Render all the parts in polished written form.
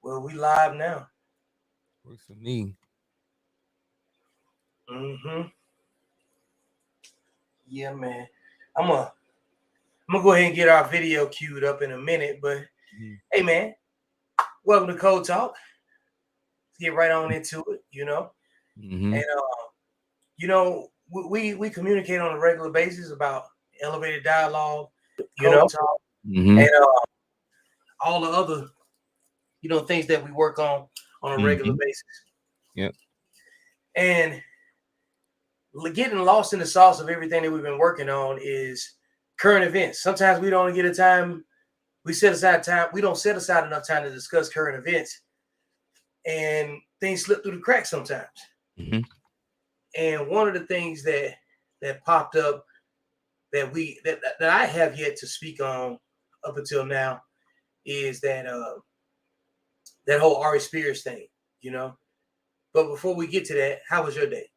Well, we live now. Works for me. Yeah, man. I'm gonna go ahead and get our video queued up in a minute, but hey, man, welcome to Code Talk. Let's get right on into it. And we communicate on a regular basis about elevated dialogue, Code Talk, and all the other things that we work on a regular basis. Yep. And getting lost in the sauce of everything that we've been working on is current events. Sometimes we don't get a time. We set aside time. We don't set aside enough time to discuss current events, and things slip through the cracks sometimes. And one of the things that popped up that I have yet to speak on up until now is that that whole Ari Spears thing, But before we get to that, how was your day?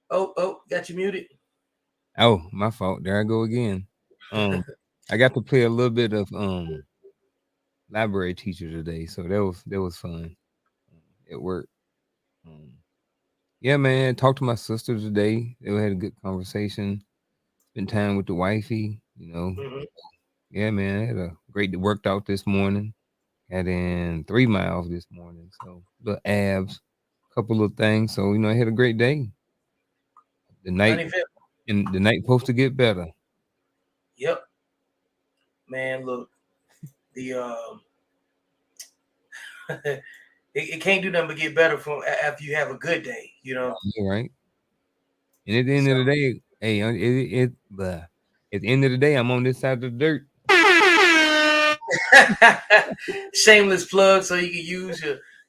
Oh, got you muted. Oh, my fault. There I go again. I got to play a little bit of library teacher today, so that was fun. It worked. Yeah, man. Talked to my sister today. They had a good conversation. Spent time with the wifey. Yeah, man. Had a great worked out this morning. Got in 3 miles this morning, so the abs, couple of things. So I had a great day. The night supposed to get better. Yep. Man, look, the it can't do nothing but get better from after you have a good day, You're right. And at the end of the day, hey, at the end of the day, I'm on this side of the dirt. Shameless plug, so you can use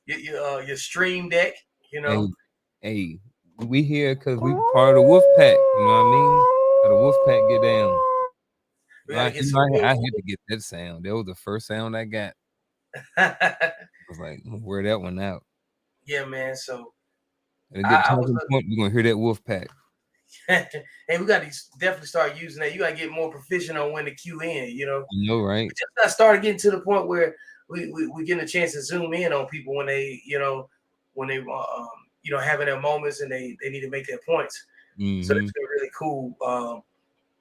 your stream deck. Hey, we here because we part of the wolf pack. You know what I mean? How the wolf pack get down. I had to get that sound. That was the first sound I got. I was like, wear that one out. Yeah, man. So at a good talking point, you're gonna hear that wolf pack. Hey, we got to definitely start using that. You got to get more proficient on when to cue in. Right? We just got started getting to the point where we getting a chance to zoom in on people when they when they having their moments and they need to make their points. So that's been really cool.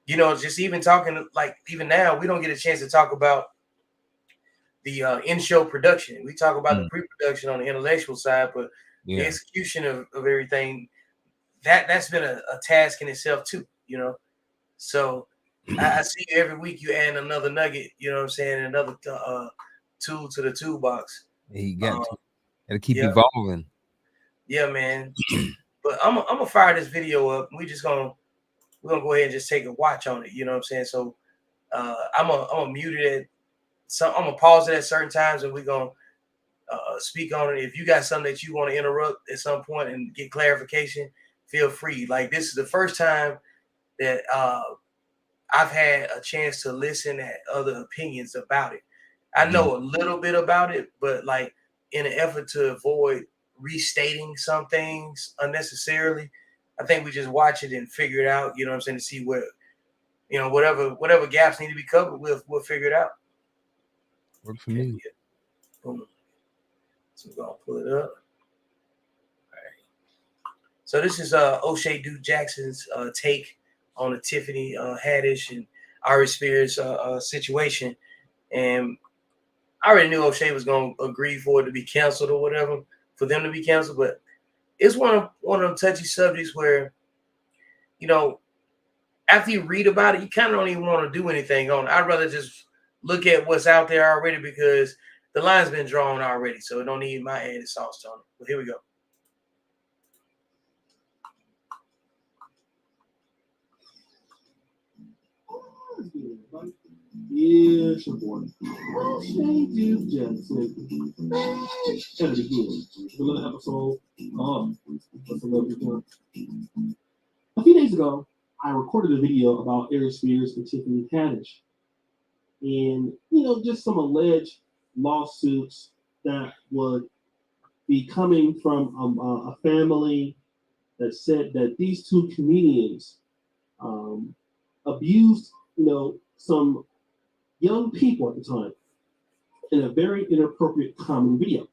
Just even talking, like, even now we don't get a chance to talk about the in-show production. We talk about the pre-production on the intellectual side, but the execution of everything, that's been a task in itself too, So I see you every week. You add another nugget, another tool to the toolbox. Yeah, you got to keep evolving. Yeah, man. But I'm gonna fire this video up. We're gonna go ahead and just take a watch on it. You know what I'm saying? So I'm gonna mute it. I'm gonna pause it at certain times, and we're gonna speak on it. If you got something that you want to interrupt at some point and get clarification, feel free. Like, this is the first time that I've had a chance to listen at other opinions about it. I know a little bit about it, but like, in an effort to avoid restating some things unnecessarily, I think we just watch it and figure it out. You know what I'm saying? To see where, whatever gaps need to be covered, we'll figure it out. Work for me. Boom. So we're gonna pull it up. All right. So this is O'Shea Duke Jackson's take on the Tiffany Haddish and Ari Spears situation, and I already knew O'Shea was gonna agree for it to be canceled or whatever, for them to be canceled. But it's one of them touchy subjects where, after you read about it, you kind of don't even want to do anything on it. I'd rather just look at what's out there already, because the line's been drawn already, so it don't need my added sauce on it. But here we go. Yeah, it's your boy. O'Shea Duke Jackson. At it again. Another episode. That's a lovely one. A few days ago, I recorded a video about Ari Spears and Tiffany Haddish. And, just some alleged lawsuits that would be coming from a family that said that these two comedians abused, some young people at the time. in a very inappropriate comedy video.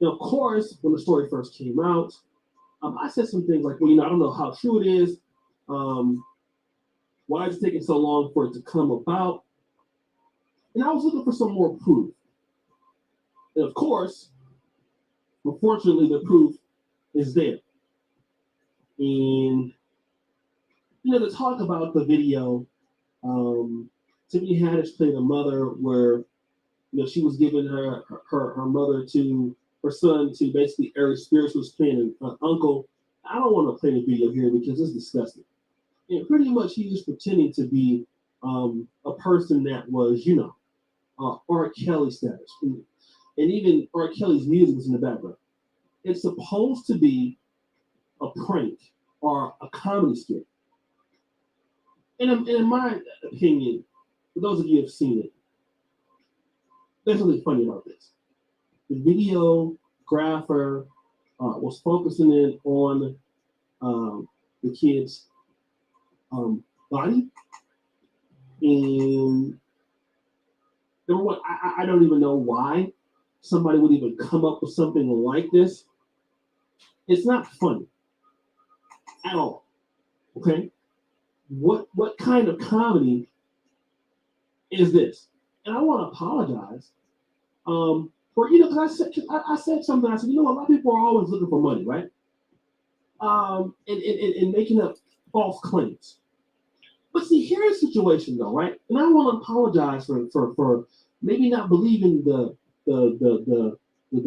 Now, of course, when the story first came out, I said some things like, well, I don't know how true it is. Why is it taking so long for it to come about? And I was looking for some more proof. And of course, unfortunately, the proof is there. And, to talk about the video, Tiffany Haddish played a mother where, she was giving her mother to her son to basically Eric Spears, was playing an uncle. I don't want to play the video here because it's disgusting. And pretty much he was pretending to be a person that was, R. Kelly status. And even R. Kelly's music was in the background. It's supposed to be a prank or a comedy skit. And in my opinion, for those of you who have seen it, there's something funny about this. The videographer was focusing in on the kid's body. And number one, I don't even know why somebody would even come up with something like this. It's not funny at all. Okay? What kind of comedy is this? And I want to apologize for, because I said something. I said, a lot of people are always looking for money, right? And making up false claims. But see, here's the situation, though, right? And I want to apologize for maybe not believing the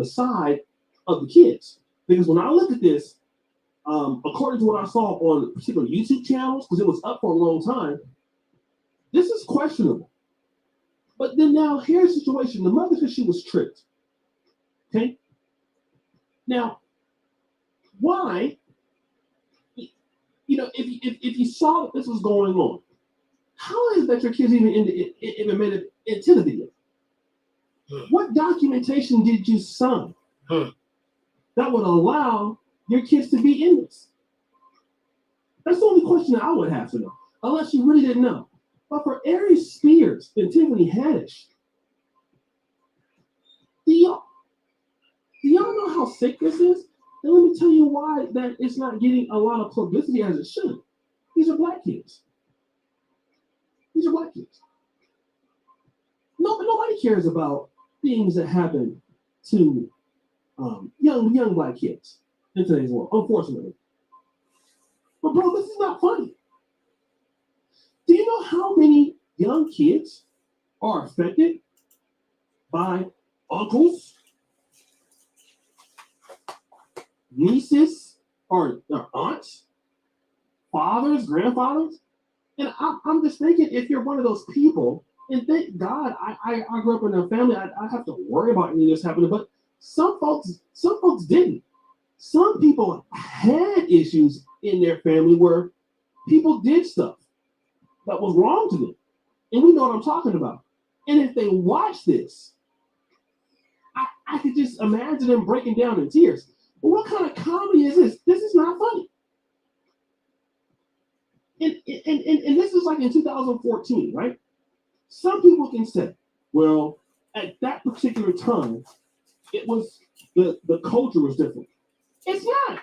side of the kids, because when I look at this, according to what I saw on particular YouTube channels, because it was up for a long time, this is questionable. But then now here's the situation. The mother said she was tricked. Okay? Now, why? If you saw that this was going on, how is it that your kids even made it into the video? What documentation did you sign that would allow your kids to be in this? That's the only question that I would have to know, unless you really didn't know. But for Ari Spears and Tiffany Haddish, do y'all know how sick this is? And let me tell you why that it's not getting a lot of publicity as it should. These are black kids. These are black kids. Nobody cares about things that happen to young black kids in today's world, unfortunately. But bro, this is not funny. Do you know how many young kids are affected by uncles, nieces, or aunts, fathers, grandfathers? And I'm just thinking, if you're one of those people, and thank God I grew up in a family, I have to worry about any of this happening, but some folks didn't. Some people had issues in their family where people did stuff that was wrong to them. And we know what I'm talking about. And if they watch this, I could just imagine them breaking down in tears. But what kind of comedy is this? This is not funny. And this is like in 2014, right? Some people can say, well, at that particular time, it was the culture was different. It's not.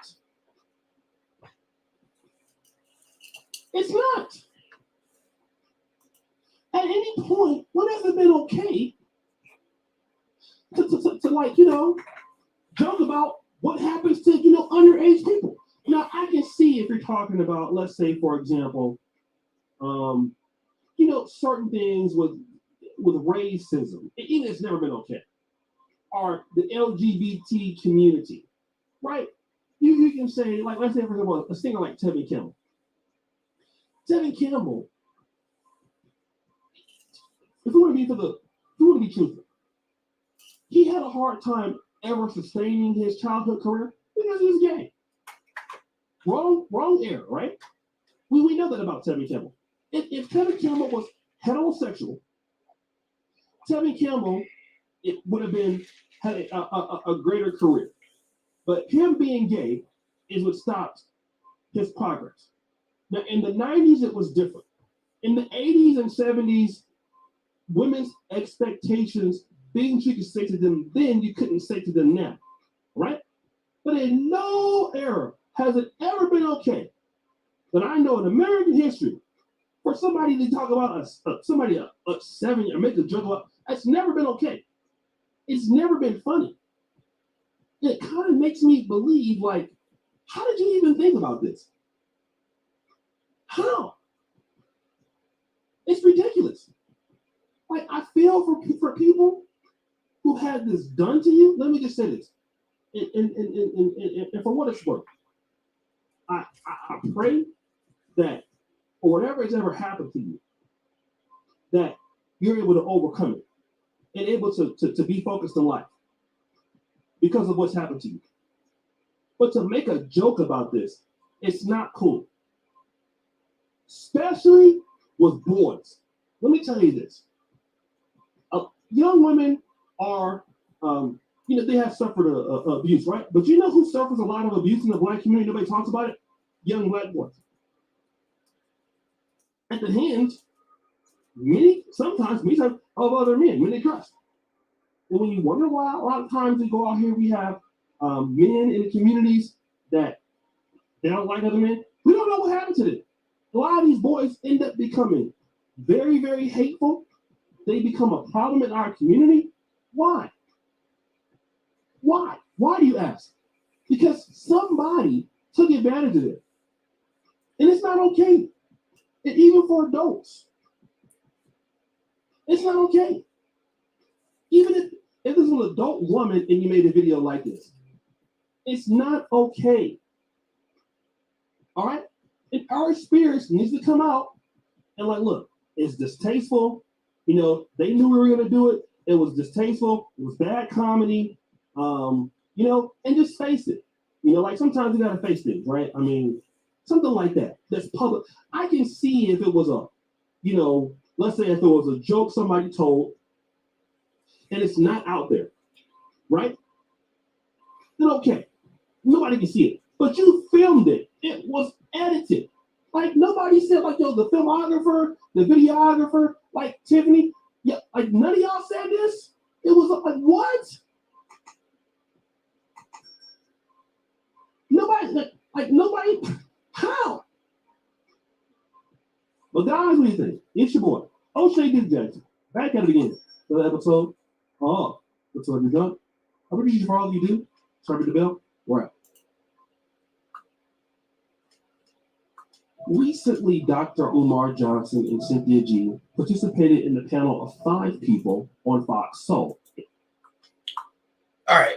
It's not. At any point, when has it been okay to like, joke about what happens to, underage people? Now, I can see if you're talking about, let's say, for example, certain things with racism, even it's never been okay, or the LGBT community, right? You can say, like, let's say, for example, a singer like Tevin Campbell. Tevin Campbell, if we want to be truthful, he had a hard time ever sustaining his childhood career because he was gay. Wrong era, right? We know that about Tevin Campbell. If Tevin Campbell was heterosexual, Tevin Campbell, it would have had a greater career. But him being gay is what stopped his progress. Now, in the 90s, it was different. In the 80s and 70s, women's expectations things you could say to them then you couldn't say to them now, right? But in no era has it ever been okay that I know in American history for somebody to talk about somebody a 7 or make a joke about. That's never been okay. It's never been funny. It kind of makes me believe, like, how did you even think about this? How? It's ridiculous. Like, I feel for people who had this done to you. Let me just say this, and for what it's worth, I pray that for whatever has ever happened to you, that you're able to overcome it and able to be focused in life because of what's happened to you. But to make a joke about this, it's not cool. Especially with boys. Let me tell you this. Young women are, they have suffered abuse, right? But you know who suffers a lot of abuse in the Black community? Nobody talks about it? Young Black boys. At the hands, sometimes of other men when they dress. And when you wonder why, a lot of times we go out here, we have men in the communities that they don't like other men. We don't know what happened to them. A lot of these boys end up becoming very, very hateful. They become a problem in our community. Why? Why? Why do you ask? Because somebody took advantage of it. And it's not okay. And even for adults. It's not okay. Even if this was an adult woman and you made a video like this, it's not okay. All right? And our spirits needs to come out and like, look, it's distasteful. They knew we were going to do it. It was distasteful. It was bad comedy. And just face it. Like sometimes you got to face things, right? I mean, something like that. That's public. I can see if it was let's say if it was a joke somebody told and it's not out there, right? Then okay, nobody can see it. But you filmed it. It was edited. Like nobody said, like, yo, the filmographer, the videographer, like Tiffany, yeah, like none of y'all said this. It was like, what? Nobody, how? But guys, what do you think? It's your boy, O'Shea Jackson, back at it again for the episode. Oh, what's what you done? I appreciate you for all you do. Start the bell. We're out. Recently, Dr. Umar Johnson and Cynthia G participated in the panel of 5 people on Fox Soul. All right.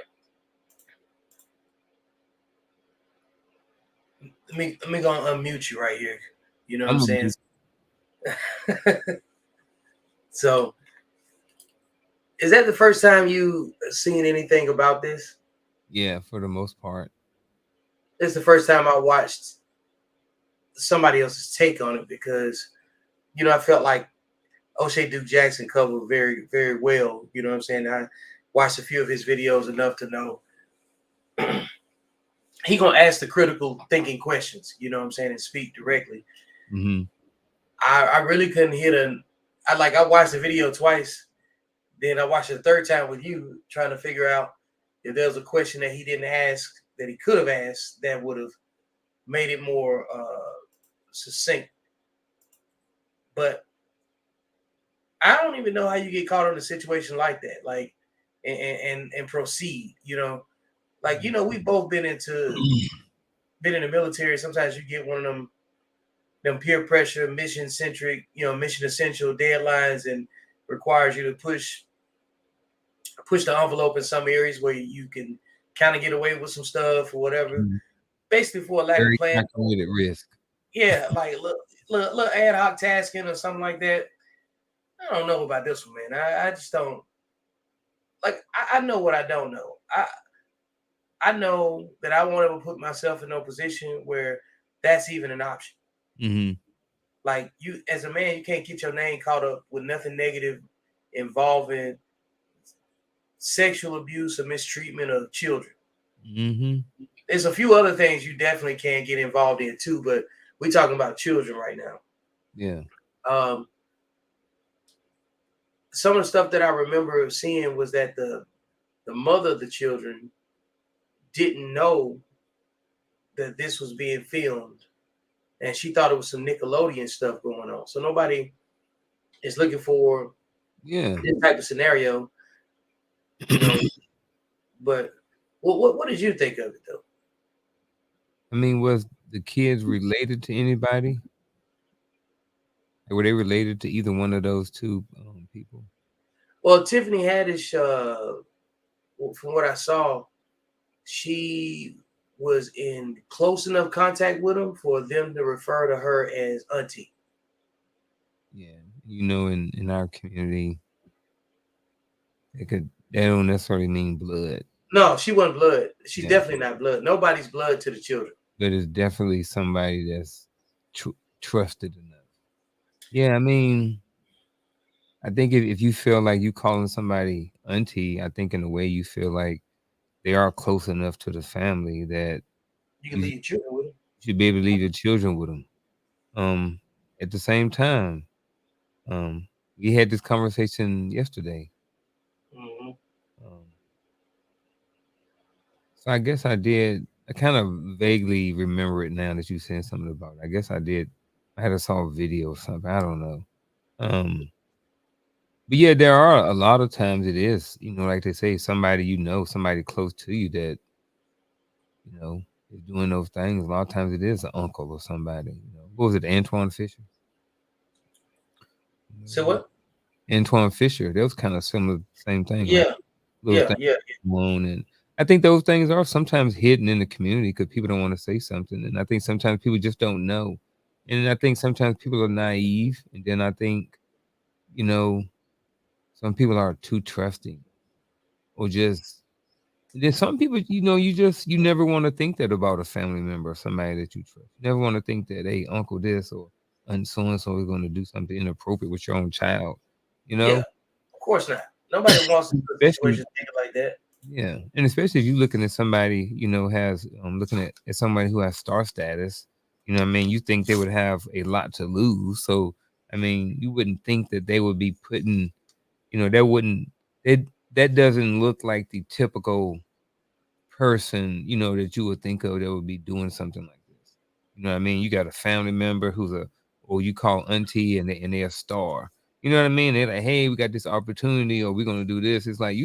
Let me go unmute you right here. You know what I'm saying? So, is that the first time you seen anything about this? Yeah, for the most part. It's the first time I watched somebody else's take on it because, I felt like O'Shea Jackson covered very, very well. You know what I'm saying? I watched a few of his videos enough to know he gonna ask the critical thinking questions. You know what I'm saying, and speak directly. Mm-hmm. I really couldn't hit I watched the video twice, then I watched it a third time with you, trying to figure out if there was a question that he didn't ask that he could have asked that would have made it more succinct. But I don't even know how you get caught in a situation like that, like and proceed. Like we both been in the military. Sometimes you get one of them peer pressure, mission centric, mission essential deadlines, and requires you to push the envelope in some areas where you can kind of get away with some stuff or whatever. Mm-hmm. Basically, for a lack of plan. Calculated risk. Yeah, like little ad hoc tasking or something like that. I don't know about this one, man. I just don't. Like, I know what I don't know. I know that I won't ever put myself in no position where that's even an option. Mm-hmm. Like, you, as a man, you can't get your name caught up with nothing negative involving sexual abuse or mistreatment of children. Mm-hmm. There's a few other things you definitely can't get involved in too, but we're talking about children right now. Yeah. some of the stuff that I remember seeing was that the mother of the children didn't know that this was being filmed, and she thought it was some Nickelodeon stuff going on. So nobody is looking for this type of scenario, you know. But what did you think of it though? I mean, was the kids related to anybody? Were they related to either one of those two people? Well, Tiffany Haddish, from what I saw, she was in close enough contact with them for them to refer to her as auntie. Yeah, you know, in our community, they don't necessarily mean blood. No, she wasn't blood. She's definitely not blood. Nobody's blood to the children. But it's definitely somebody that's trusted enough. Yeah, I mean, I think if you feel like you calling somebody auntie, I think in a way you feel like they are close enough to the family that you can leave your children with them. You should be able to leave your children with them. At the same time, we had this conversation yesterday. Mm-hmm. So I guess I did. I kind of vaguely remember it now that you said something about it. I guess I did. I had to saw a video or something. I don't know. But yeah, there are a lot of times it is, you know, like they say, somebody you know, somebody close to you that, you know, is doing those things. A lot of times it is an uncle or somebody. You know, what was it, Antoine Fisher? So what? Antoine Fisher. That was kind of similar, same thing. Yeah, right? yeah. And I think those things are sometimes hidden in the community because people don't want to say something, and I think sometimes people just don't know, and I think sometimes people are naive, and then I think, you know, some people are too trusting, or just there's some people, you know, you never want to think that about a family member or somebody that you trust. You never want to think that, hey, uncle this or aunt so and so is going to do something inappropriate with your own child. You know, yeah, of course not. Nobody wants to put a situation like that. Yeah, and especially if you're looking at somebody, you know, has looking at somebody who has star status, you know what I mean, you think they would have a lot to lose. So, I mean, you wouldn't think that they would be putting, you know, that doesn't look like the typical person, you know, that you would think of that would be doing something like this. You know what I mean? You got a family member or you call auntie and they're a star. You know what I mean? They're like, hey, we got this opportunity or we're going to do this. It's like,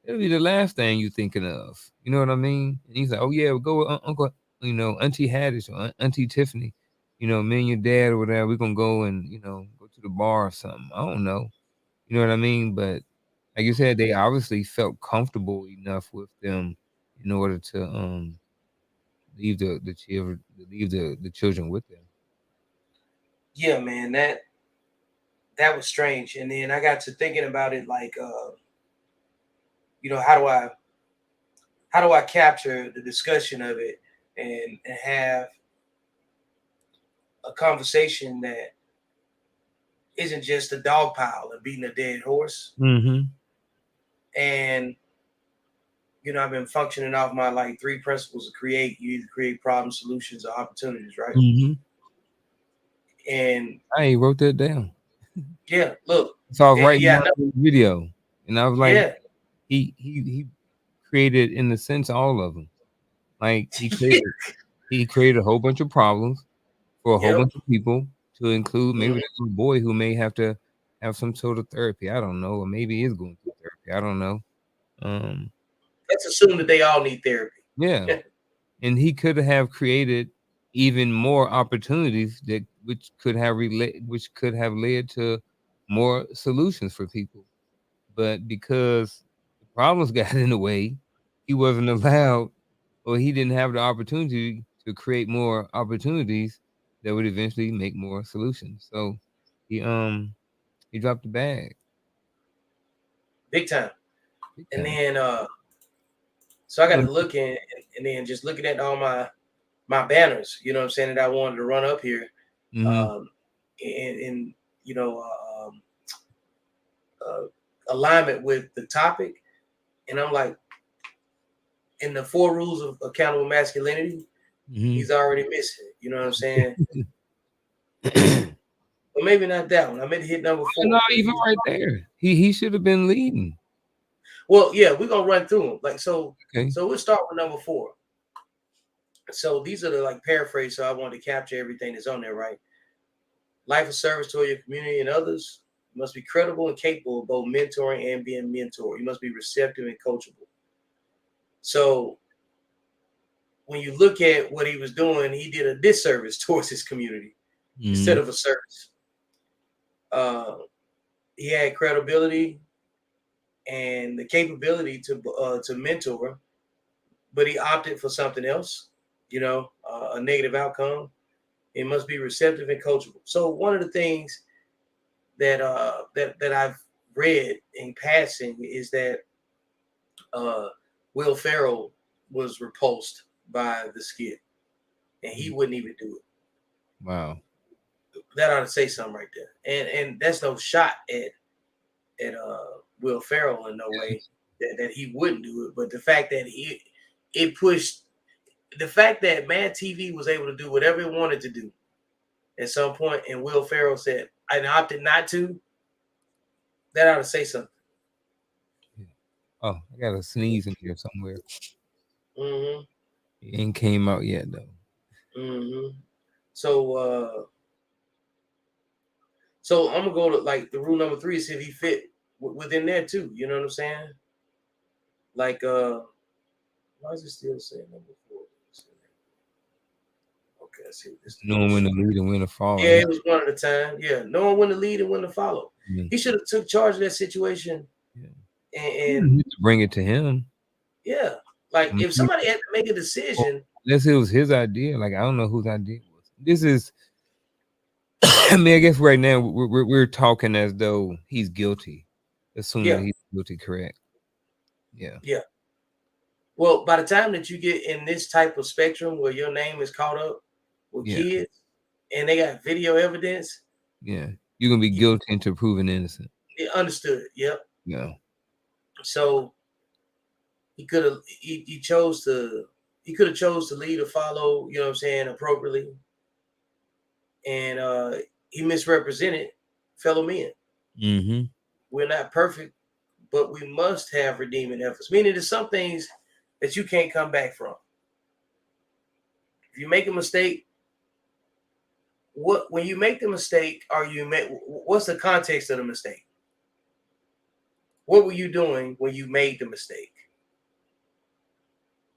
it'll be the last thing you're thinking of. You know what I mean? And he's like, oh yeah, we'll go with Uncle, you know, Auntie Haddish or Auntie Tiffany. You know, me and your dad or whatever, we're going to go and, you know, go to the bar or something. I don't know. You know what I mean? But like you said, they obviously felt comfortable enough with them in order to leave the children the children with them. Yeah, man, that was strange. And then I got to thinking about it, like, you know, how do I capture the discussion of it and have a conversation that isn't just a dog pile and beating a dead horse. Mm-hmm. And you know, I've been functioning off my like 3 principles of Cre8. You either create problems, solutions, or opportunities, right? Mm-hmm. And I wrote that down. Yeah, look. So I was writing the video, and I was like, yeah. he created, in a sense, all of them. Like he created a whole bunch of problems for a whole bunch of people, to include maybe that little boy who may have to have some sort of therapy. I don't know, or maybe is going through therapy. I don't know. Let's assume that they all need therapy. Yeah. And he could have created even more opportunities which could have led to more solutions for people. But because the problems got in the way, he wasn't allowed, or he didn't have the opportunity to create more opportunities that would eventually make more solutions. So he dropped the bag. Big time. And then so I got to look in, and then just looking at all my banners, you know what I'm saying, that I wanted to run up here. And you know, alignment with the topic. And I'm like, in the 4 rules of accountable masculinity, he's already missing it. You know what I'm saying? But maybe not that one. I meant to hit number 4. No, even right there, he should have been leading. Well, yeah, we're gonna run through them. Like so. Okay. So we'll start with number 4. So these are the like paraphrase. So I wanted to capture everything that's on there, right? Life of service to your community and others. You must be credible and capable of both mentoring and being mentored. You must be receptive and coachable. So when you look at what he was doing, he did a disservice towards his community instead of a service. He had credibility and the capability to mentor, but he opted for something else, a negative outcome. It must be receptive and coachable. So one of the things that I've read in passing is that Will Ferrell was repulsed by the skit, and he wouldn't even do it. Wow, that ought to say something right there. And that's no shot at Will Ferrell in no way that he wouldn't do it, but the fact that it pushed the fact that Mad TV was able to do whatever it wanted to do at some point, and Will Ferrell said, I opted not to, that ought to say something. Oh, I got a sneeze in here somewhere. Mm-hmm. It ain't came out yet, though. Mm-hmm. So I'm going to go to, like, the rule number 3 is if he fit within there, too. You know what I'm saying? Like, why is it still saying number 4? Okay, I see what this is. Knowing when to lead and when to follow. Yeah, it was one at a time. Yeah, knowing when to lead and when to follow. Mm-hmm. He should have took charge of that situation. Yeah. And bring it to him. Yeah, like if somebody had to make a decision, unless it was his idea, like I don't know whose idea it was. This is, I mean, I guess right now we're talking as though he's guilty, assuming he's guilty, correct? Yeah. Yeah. Well, by the time that you get in this type of spectrum where your name is caught up with kids and they got video evidence, you're gonna be guilty until proven innocent. Understood. Yep. Yeah. So he could have he chose to lead or follow, you know what I'm saying, appropriately. And he misrepresented fellow men. Mm-hmm. We're not perfect, but we must have redeeming efforts. Meaning there's some things that you can't come back from. If you make a mistake, when you make the mistake, what's the context of the mistake? What were you doing when you made the mistake?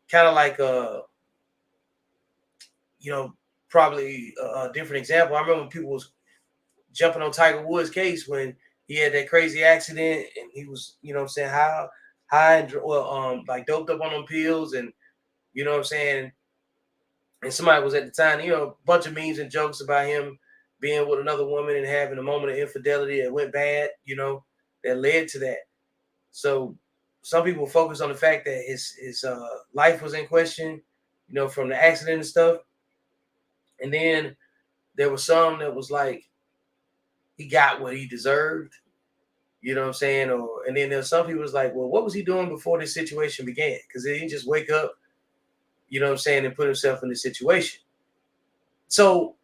Kind of like probably a different example. I remember when people was jumping on Tiger Woods' case when he had that crazy accident and he was, you know what I'm saying, high and like doped up on them pills, and you know what I'm saying. And somebody was at the time, a bunch of memes and jokes about him being with another woman and having a moment of infidelity that went bad, that led to that. So some people focus on the fact that his life was in question, from the accident and stuff. And then there was some that was like, he got what he deserved, you know what I'm saying? And then there's some people was like, well, what was he doing before this situation began? Because he didn't just wake up, you know what I'm saying, and put himself in this situation. So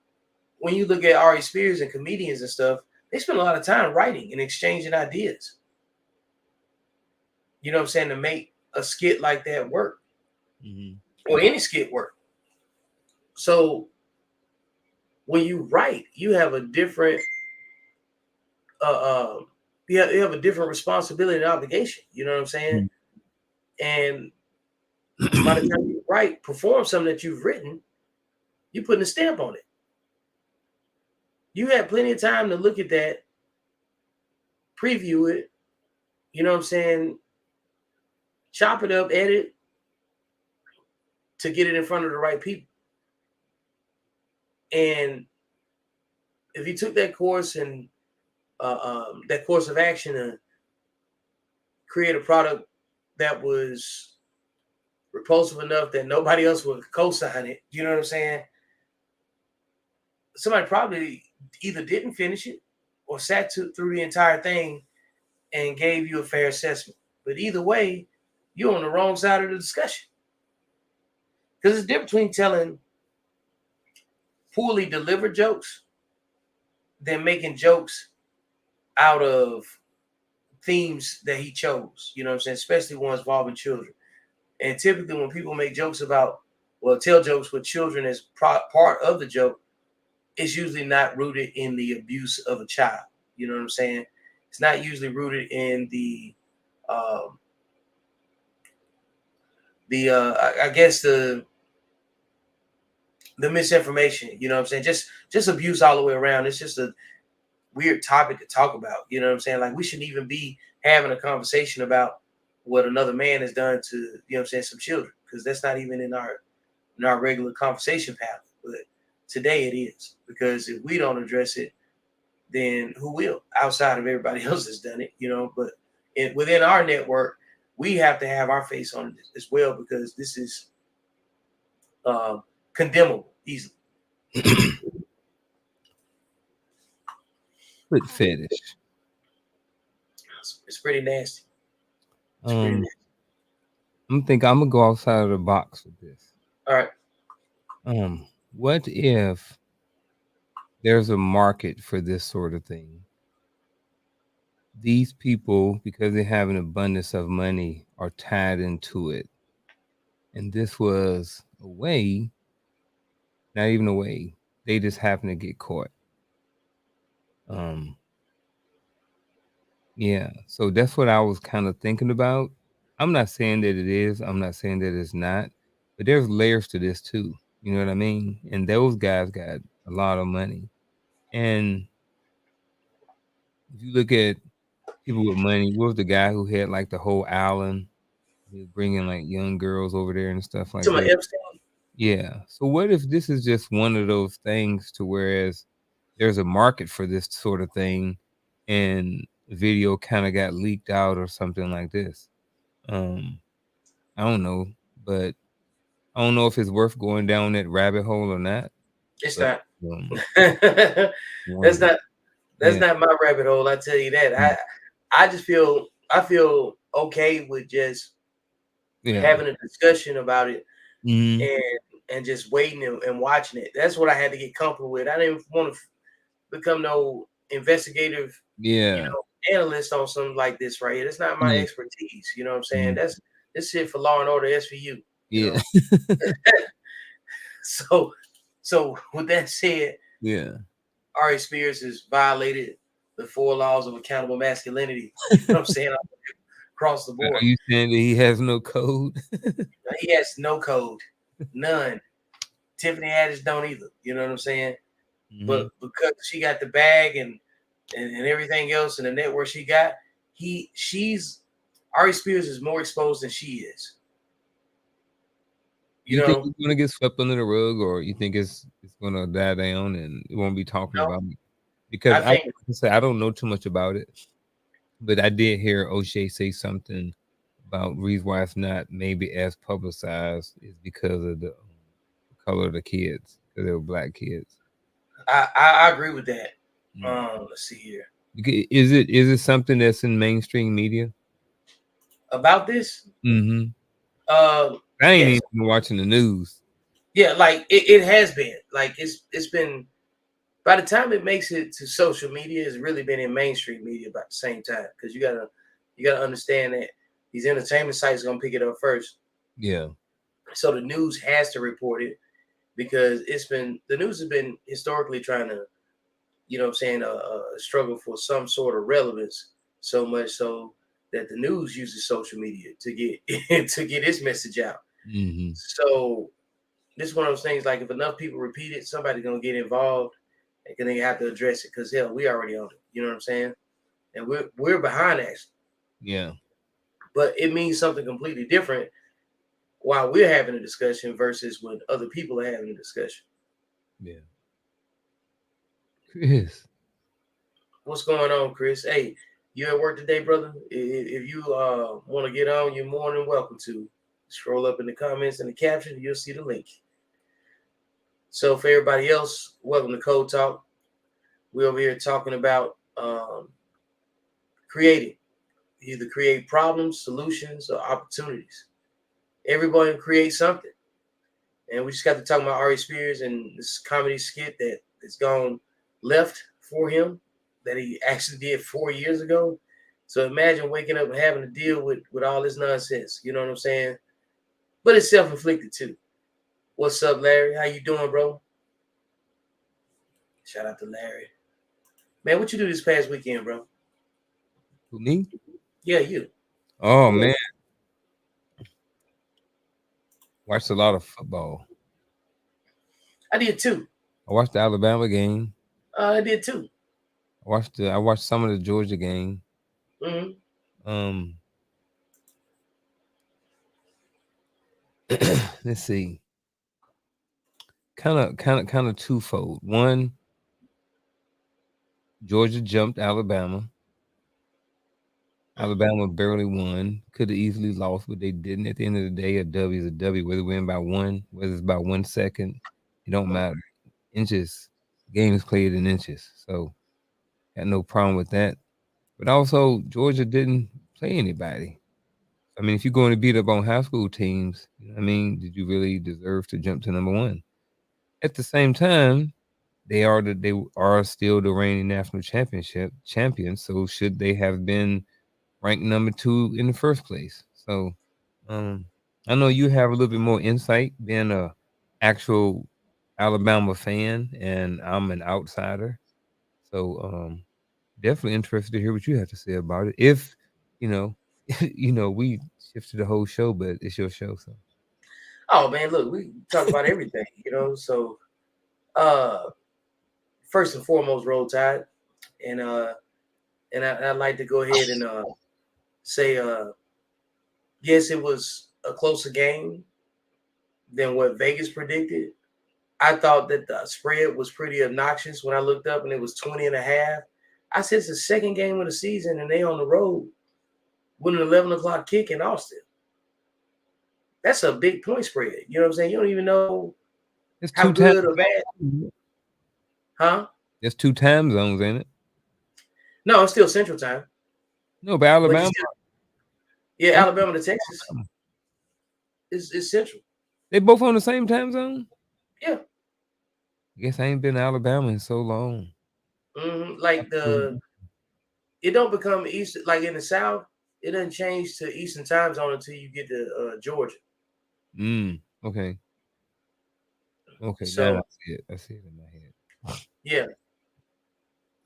when you look at Ari Spears and comedians and stuff, they spend a lot of time writing and exchanging ideas. You know what I'm saying? To make a skit like that work. Mm-hmm. Or any skit work. So when you write, you have a different you have a different responsibility and obligation. You know what I'm saying? Mm-hmm. And by the time you write, perform something that you've written, you're putting a stamp on it. You had plenty of time to look at that, preview it, you know what I'm saying, chop it up, edit, to get it in front of the right people. And if you took that course and that course of action and create a product that was repulsive enough that nobody else would co-sign it, you know what I'm saying? Somebody probably either didn't finish it or sat through the entire thing and gave you a fair assessment. But either way, you're on the wrong side of the discussion. Because it's different between telling poorly delivered jokes than making jokes out of themes that he chose. You know what I'm saying? Especially ones involving children. And typically, when people make jokes about, well, tell jokes with children as part of the joke, it's usually not rooted in the abuse of a child. You know what I'm saying? It's not usually rooted in I guess the misinformation. You know what I'm saying? Just abuse all the way around. It's just a weird topic to talk about. You know what I'm saying? Like, we shouldn't even be having a conversation about what another man has done to, you know what I'm saying, some children, because that's not even in our regular conversation pattern. But today it is, because if we don't address it, then who will, outside of everybody else that's done it, you know? But within our network, we have to have our face on it as well, because this is condemnable easily. Foot fetish. It's pretty nasty. It's pretty nasty. I'm gonna go outside of the box with this. All right. What if there's a market for this sort of thing? These people, because they have an abundance of money, are tied into it. And this was a way, not even a way, they just happen to get caught. Yeah, so that's what I was kind of thinking about. I'm not saying that it is, I'm not saying that it's not, but there's layers to this too. You know what I mean? And those guys got a lot of money. And if you look at people with money, what was the guy who had like the whole island? He was bringing like young girls over there and stuff like that. Epstein. Yeah. So what if this is just one of those things to whereas there's a market for this sort of thing and the video kind of got leaked out or something like this? I don't know, but I don't know if it's worth going down that rabbit hole or not. It's but, not. That's not my rabbit hole. I tell you that. I just feel okay with just having a discussion about it and just waiting and watching it. That's what I had to get comfortable with. I didn't want to become no investigative, analyst on something like this right here. That's not my expertise. You know what I'm saying? That's shit for Law and Order SVU. Yeah. So with that said, Ari Spears has violated the 4 laws of accountable masculinity. You know what I'm saying? Across the board. Are you saying that he has no code? He has no code. None. Tiffany Haddish don't either. You know what I'm saying? But because she got the bag and everything else and the network she got, Ari Spears is more exposed than she is. You think it's gonna get swept under the rug, or you think it's gonna die down and it won't be talking about it? Because I don't know too much about it, but I did hear O'Shea say something about reason why it's not maybe as publicized is because of the color of the kids, because they were black kids. I agree with that. Let's see here. Is it something that's in mainstream media about this? I ain't even watching the news. Yeah, like it has been. Like it's been, by the time it makes it to social media, it's really been in mainstream media about the same time. Because you gotta understand that these entertainment sites are gonna pick it up first. Yeah. So the news has to report it because the news has been historically trying to, you know what I'm saying, struggle for some sort of relevance, so much so that the news uses social media to get its message out. So this is one of those things, like if enough people repeat it, somebody's gonna get involved and they have to address it, because hell, we already on it. You know what I'm saying? And we're behind actually. Yeah. But it means something completely different while we're having a discussion versus when other people are having a discussion. Yeah. Chris. What's going on, Chris? Hey, you at work today, brother? If you want to get on, you're more than welcome to. Scroll up in the comments and the caption, you'll see the link. So for everybody else, welcome to Code Talk. We're over here talking about creating. Either create problems, solutions, or opportunities. Everybody creates something. And we just got to talk about Ari Spears and this comedy skit that has gone left for him that he actually did 4 years ago. So imagine waking up and having to deal with all this nonsense. You know what I'm saying? But it's self-inflicted too. What's up, Larry? How you doing, bro? Shout out to Larry. Man, what you do this past weekend, bro? Who, me? Yeah, you. Oh man, watched a lot of football. I did too. I watched the Alabama game. I did too. I watched some of the Georgia game. Mm-hmm. Let's see. Kind of twofold. One, Georgia jumped Alabama. Alabama barely won. Could have easily lost, but they didn't. At the end of the day, a W is a W. Whether we win by one, whether it's by 1 second, it don't matter. Inches. Games played in inches. So got no problem with that. But also, Georgia didn't play anybody. I mean, if you're going to beat up on high school teams, you know what I mean, did you really deserve to jump to number one? At the same time, they are still the reigning national championship champions. So should they have been ranked number 2 in the first place? So I know you have a little bit more insight being a actual Alabama fan, and I'm an outsider. So definitely interested to hear what you have to say about it. If we shifted the whole show, but it's your show, so. Oh man, look, we talk about everything, So, first and foremost, Roll Tide, and I'd like to go ahead and say, yes, it was a closer game than what Vegas predicted. I thought that the spread was pretty obnoxious when I looked up and it was 20.5. I said it's the second game of the season and they on the road with an 11 o'clock kick in Austin. That's a big point spread. You know what I'm saying? You don't even know it's how good or bad. Huh? There's 2 time zones, ain't it? No, it's still Central Time. No, but Alabama. Alabama to Texas is Central. They both on the same time zone? Yeah. I guess I ain't been to Alabama in so long. Mm-hmm. Like it don't become Eastern, like in the South, it doesn't change to Eastern time zone until you get to Georgia. Okay. Okay, so now I see it in my head. Yeah.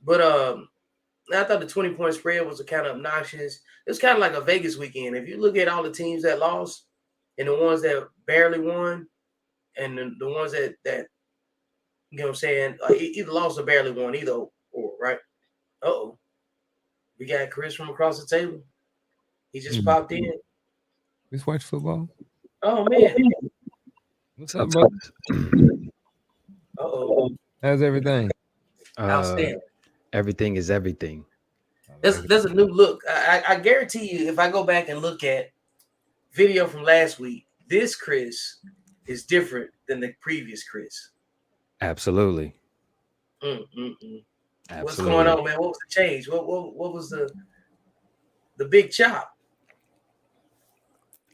But I thought the 20-point spread was kind of obnoxious. It was kind of like a Vegas weekend. If you look at all the teams that lost and the ones that barely won and the ones that you know what I'm saying, either lost or barely won, either or, right? Uh-oh. We got Chris from across the table. He just popped in. Let's watch football. Oh, man. What's up, brother? Uh-oh. How's everything? Outstanding. Everything is everything. There's a new look. I guarantee you, if I go back and look at video from last week, this Chris is different than the previous Chris. Absolutely. Absolutely. What's Absolutely. going on, man? What was the change? What was the big chop?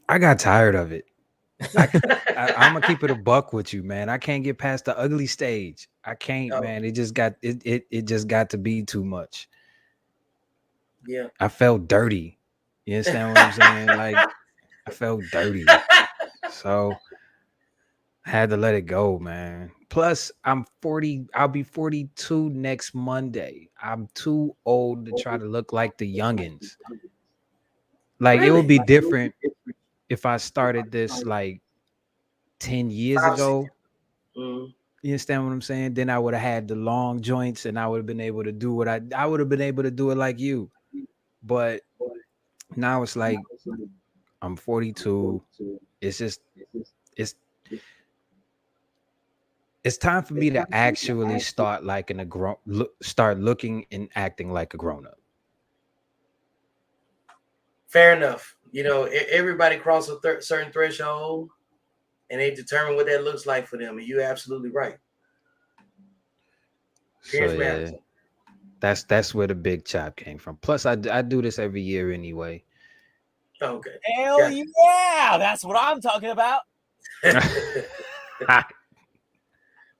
I got tired of it. I'm gonna keep it a buck with you, man. I can't get past the ugly stage. I can't, man. It just got to be too much. Yeah. I felt dirty. You understand what I'm saying? Like, I felt dirty. So I had to let it go, man. Plus, I'm 40. I'll be 42 next Monday. I'm too old to try to look like the youngins. Like, Really? it would be different if I started this like 10 years ago. You understand what I'm saying? Then I would have had the long joints and I would have been able to do what I would have been able to do it like you. But now it's like I'm 42. It's just it's time for me to actually start like start looking and acting like a grown-up. Fair enough. You know, everybody crosses a certain threshold and they determine what that looks like for them. And you're absolutely right. So yeah, that's where the big chop came from. Plus, I do this every year anyway. Okay. Hell yeah, that's what I'm talking about.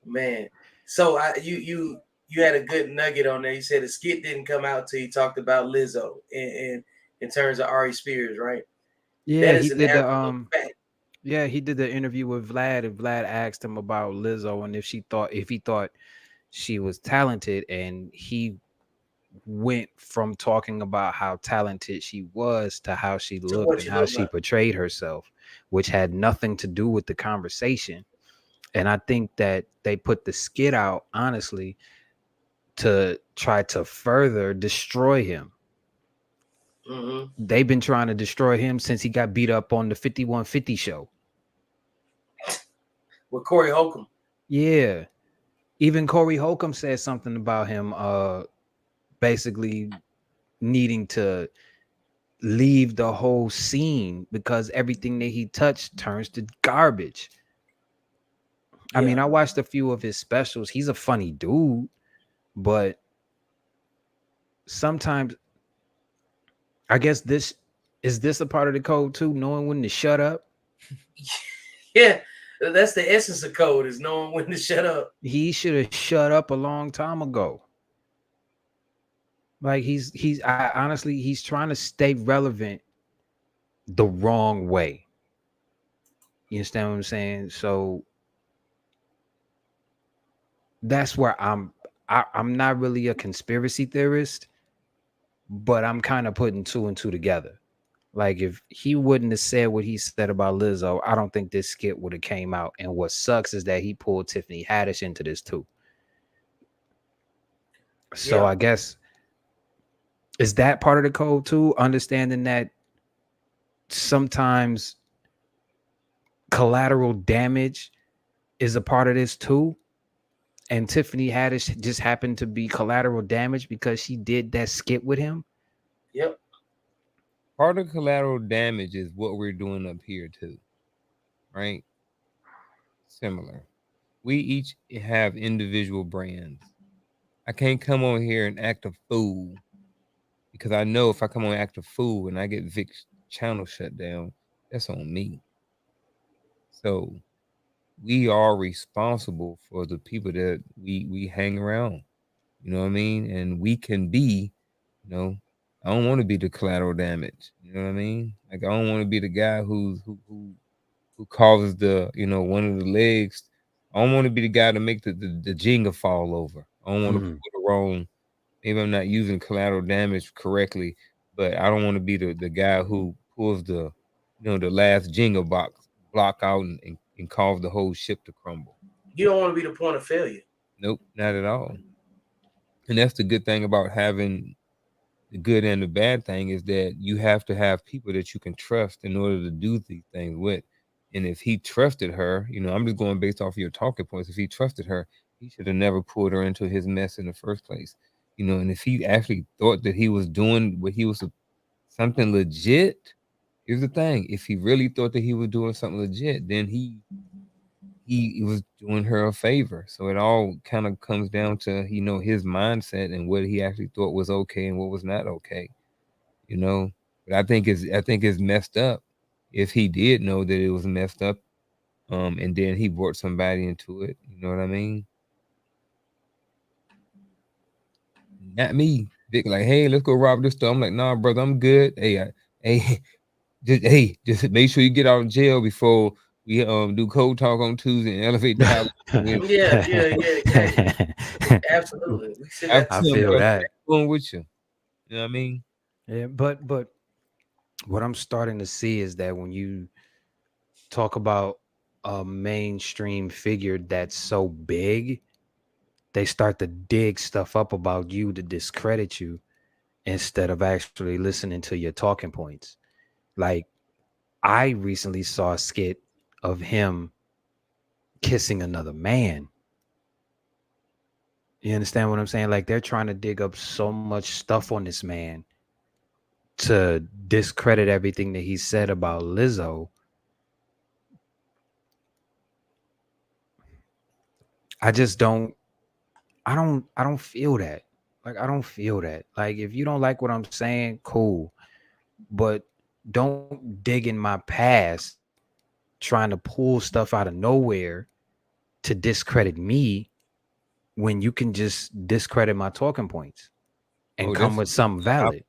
Man, so you you had a good nugget on there. You said the skit didn't come out till you talked about Lizzo in terms of Ari Spears, right? Yeah, That he is an did the absolute fact. yeah, he did the interview with Vlad, and Vlad asked him about Lizzo and if he thought she was talented, and he went from talking about how talented she was to how she To looked what and you how look she like. portrayed herself, which had nothing to do with the conversation. And I think that they put the skit out honestly to try to further destroy him. Mm-hmm. They've been trying to destroy him since he got beat up on the 5150 show. With Corey Holcomb. Yeah. Even Corey Holcomb said something about him basically needing to leave the whole scene because everything that he touched turns to garbage. I mean, Yeah. I watched a few of his specials. He's a funny dude, but sometimes I guess this a part of the code too, knowing when to shut up. Yeah. That's the essence of code, is knowing when to shut up. He should have shut up a long time ago. Like I honestly, he's trying to stay relevant the wrong way. You understand what I'm saying? So that's where I'm not really a conspiracy theorist, but I'm kind of putting two and two together. Like if he wouldn't have said what he said about Lizzo, I don't think this skit would have came out. And what sucks is that he pulled Tiffany Haddish into this too. So Yeah. I guess is that part of the code too? Understanding that sometimes collateral damage is a part of this too. And Tiffany Haddish just happened to be collateral damage because she did that skit with him. Yep. Part of collateral damage is what we're doing up here too, right? Similar. We each have individual brands. I can't come on here and act a fool because I know if I come on and act a fool and I get Vic's channel shut down, that's on me. So we are responsible for the people that we hang around. You know what I mean? And we can be, you know, I don't want to be the collateral damage. You know what I mean? Like I don't want to be the guy who causes the, one of the legs. I don't want to be the guy to make the Jenga fall over. I don't want to pull the wrong. Maybe I'm not using collateral damage correctly, but I don't want to be the guy who pulls the last Jenga block out and cause the whole ship to crumble. You don't want to be the point of failure. Nope, not at all. And that's the good thing about having the good and the bad thing is that you have to have people that you can trust in order to do these things with. And if he trusted her, I'm just going based off of your talking points. If he trusted her, he should have never pulled her into his mess in the first place. And if he actually thought that he was doing what he was something legit, here's the thing. If he really thought that he was doing something legit, then he was doing her a favor. So it all kind of comes down to, his mindset and what he actually thought was okay and what was not okay. But I think it's messed up if he did know that it was messed up, and then he brought somebody into it. You know what I mean? Not me. Vic, like, hey, let's go rob this stuff. I'm like, nah, brother, I'm good. Just make sure you get out of jail before we do code talk on Tuesday and elevate the house. Yeah, exactly. Absolutely. We said that. I feel that. Going with you. You know what I mean? Yeah, but what I'm starting to see is that when you talk about a mainstream figure that's so big, they start to dig stuff up about you to discredit you instead of actually listening to your talking points. Like I recently saw a skit of him kissing another man. You understand what I'm saying? Like they're trying to dig up so much stuff on this man to discredit everything that he said about Lizzo. I just don't I don't feel that. Like I don't feel that. Like if you don't like what I'm saying, cool. But don't dig in my past trying to pull stuff out of nowhere to discredit me when you can just discredit my talking points and Oh, come with something valid.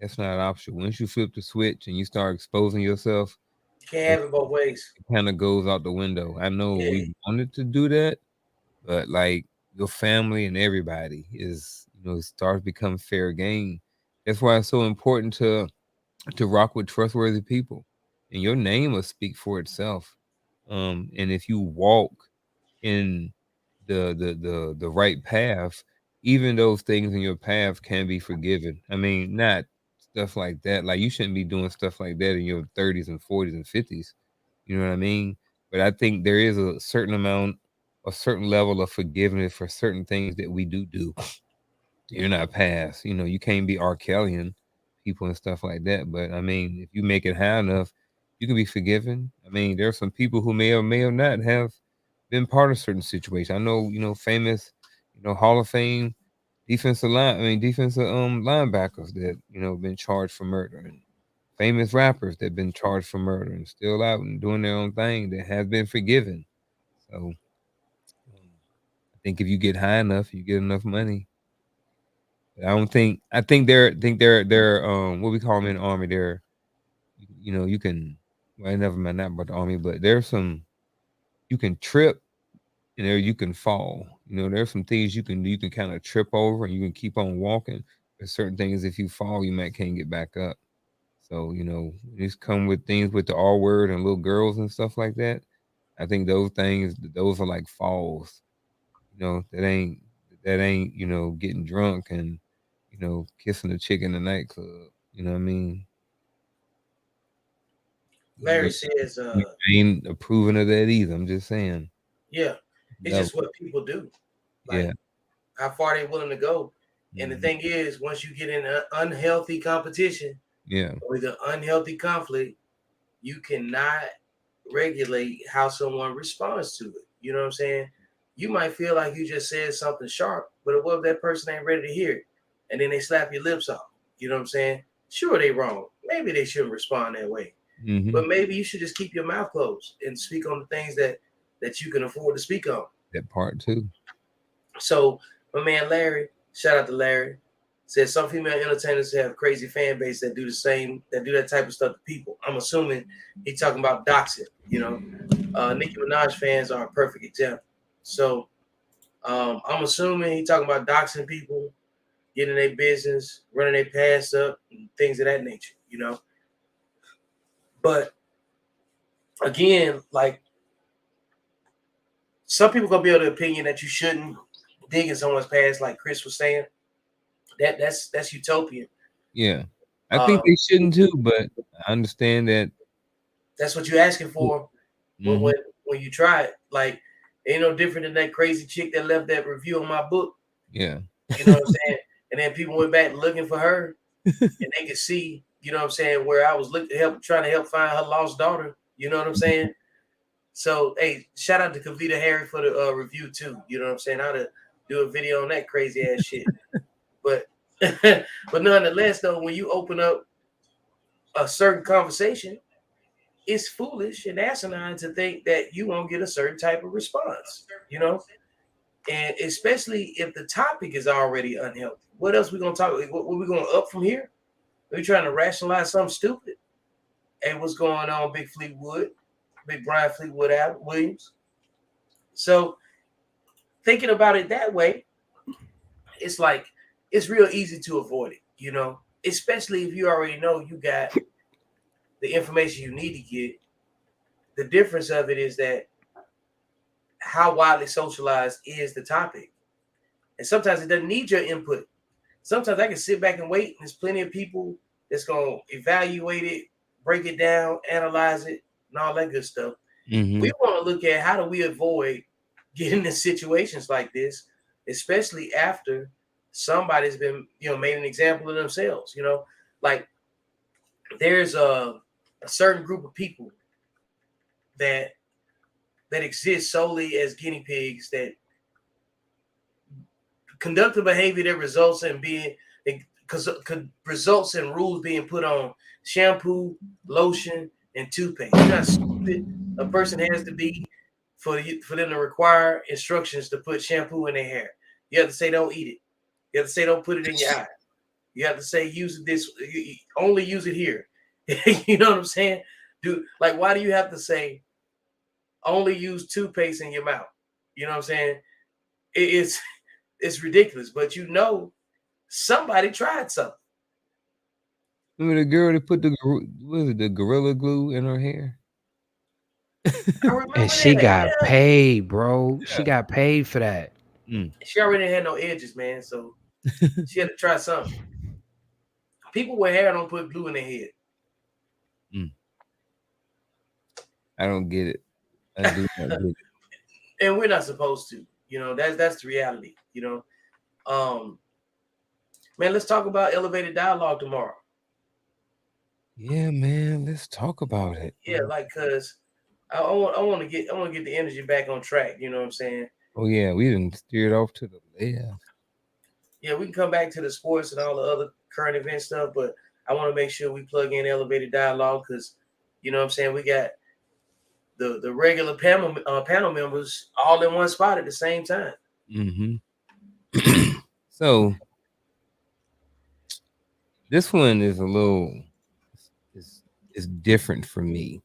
That's not an option. Once you flip the switch and you start exposing yourself, You can't have it both ways. it kind of goes out the window. I know Yeah. we wanted to do that, but like your family and everybody is, starts to become fair game. That's why it's so important to rock with trustworthy people, and your name will speak for itself. And if you walk in the right path, even those things in your path can be forgiven. I mean, not stuff like that. Like you shouldn't be doing stuff like that in your 30s and 40s and 50s. You know what I mean? But I think there is a certain level of forgiveness for certain things that we do. You're not past. You can't be R. Kellyan people and stuff like that. But I mean, if you make it high enough, you can be forgiven. I mean, there are some people who may or not have been part of certain situations. I know, famous, Hall of Fame defensive linebackers that, been charged for murder, and famous rappers that been charged for murder and still out and doing their own thing that have been forgiven. So I think if you get high enough, you get enough money. I think they're what we call them in the army. You can, well, never mind, not about the army, but there's some, you can trip and there you can fall. There's some things you can do. You can kind of trip over and you can keep on walking. There's certain things, if you fall, you can't get back up. So, just come with things with the R word and little girls and stuff like that. I think those are like falls. That ain't, getting drunk and, kissing a chick in the nightclub. You know what I mean? Larry says, I ain't approving of that either. I'm just saying. Yeah, it's just what people do. Like, how far they willing to go. And the thing is, once you get in an unhealthy competition, with an unhealthy conflict, you cannot regulate how someone responds to it. You know what I'm saying? You might feel like you just said something sharp, but what if that person ain't ready to hear it? And then they slap your lips off. You know what I'm saying? Sure, they wrong. Maybe they shouldn't respond that way. But maybe you should just keep your mouth closed and speak on the things that you can afford to speak on. That part too. So my man Larry, shout out to Larry, said some female entertainers have crazy fan base that do that type of stuff to people. I'm assuming he's talking about doxing. Nicki Minaj fans are a perfect example. So I'm assuming he's talking about doxing people, getting their business, running their past up, and things of that nature. But again, like, some people gonna be of the opinion that you shouldn't dig in someone's past, like Chris was saying. That's utopian. Yeah, I think they shouldn't too, but I understand that. That's what you're asking for when you try it. Like, ain't no different than that crazy chick that left that review on my book. Yeah, you know what I'm saying. And then people went back looking for her, and they could see, you know what I'm saying, where I was trying to help find her lost daughter. You know what I'm saying. So, hey, shout out to Kavita Harry for the review too. You know what I'm saying? How to do a video on that crazy ass shit. But nonetheless, though, when you open up a certain conversation, it's foolish and asinine to think that you won't get a certain type of response. And especially if the topic is already unhealthy. What else we gonna talk? What we going up from here? Are we trying to rationalize something stupid? Hey, what's going on, Big Brian Fleetwood Williams? So thinking about it that way, it's like it's real easy to avoid it, especially if you already know you got the information you need to get. The difference of it is that how widely socialized is the topic. And sometimes it doesn't need your input. Sometimes I can sit back and wait, and there's plenty of people that's going to evaluate it, break it down, analyze it, and all that good stuff. We want to look at how do we avoid getting in situations like this, especially after somebody's been, made an example of themselves. Like, there's a certain group of people that exist solely as guinea pigs that conduct a behavior that results in rules being put on shampoo, lotion, and toothpaste. You're not stupid. A person has to be for them to require instructions to put shampoo in their hair. You have to say don't eat it. You have to say don't put it in your eye. You have to say use this, only use it here. You know what I'm saying? Why do you have to say only use toothpaste in your mouth? You know what I'm saying? It's ridiculous, but somebody tried something. Remember the girl that put the Gorilla Glue in her hair? I remember And she that. got Yeah. paid, bro. She got paid for that. She already had no edges, man. So she had to try something. People with hair don't put glue in their head. I don't get it. I do not get it. And we're not supposed to. That's the reality. Man, let's talk about elevated dialogue tomorrow. Yeah, man. Let's talk about it. Yeah, cause I want to get the energy back on track. You know what I'm saying? Oh yeah, we didn't steer it off to the left. Yeah, we can come back to the sports and all the other current event stuff, but I want to make sure we plug in elevated dialogue because, you know what I'm saying, we got the regular panel members all in one spot at the same time. So this one is a little is different for me,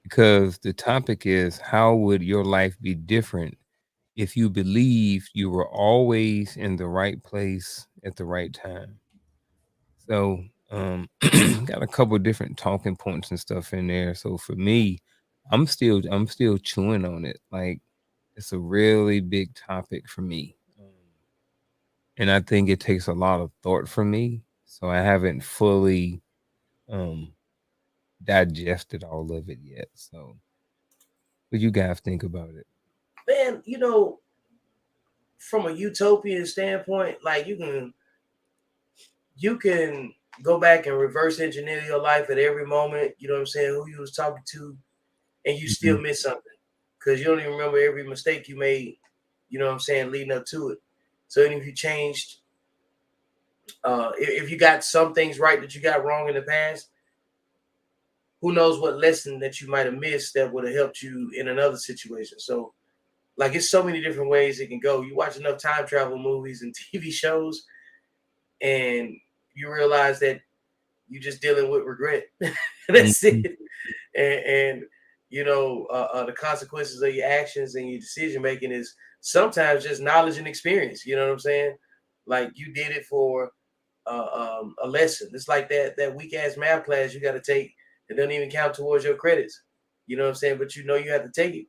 because the topic is, how would your life be different if you believed you were always in the right place at the right time? So got a couple of different talking points and stuff in there. So for me, I'm still chewing on it. Like, it's a really big topic for me. And I think it takes a lot of thought from me. So I haven't fully digested all of it yet. So what you guys think about it? Man, from a utopian standpoint, like you can go back and reverse engineer your life at every moment. You know what I'm saying? Who you was talking to, and you still miss something because you don't even remember every mistake you made. You know what I'm saying? Leading up to it. So even if you changed, if you got some things right that you got wrong in the past, who knows what lesson that you might have missed that would have helped you in another situation. So, it's so many different ways it can go. You watch enough time travel movies and TV shows, and you realize that you're just dealing with regret. That's it. And the consequences of your actions and your decision making is sometimes just knowledge and experience. You know what I'm saying? Like, you did it for a lesson. It's like that weak ass math class you got to take. It doesn't even count towards your credits. You know what I'm saying? But you have to take it,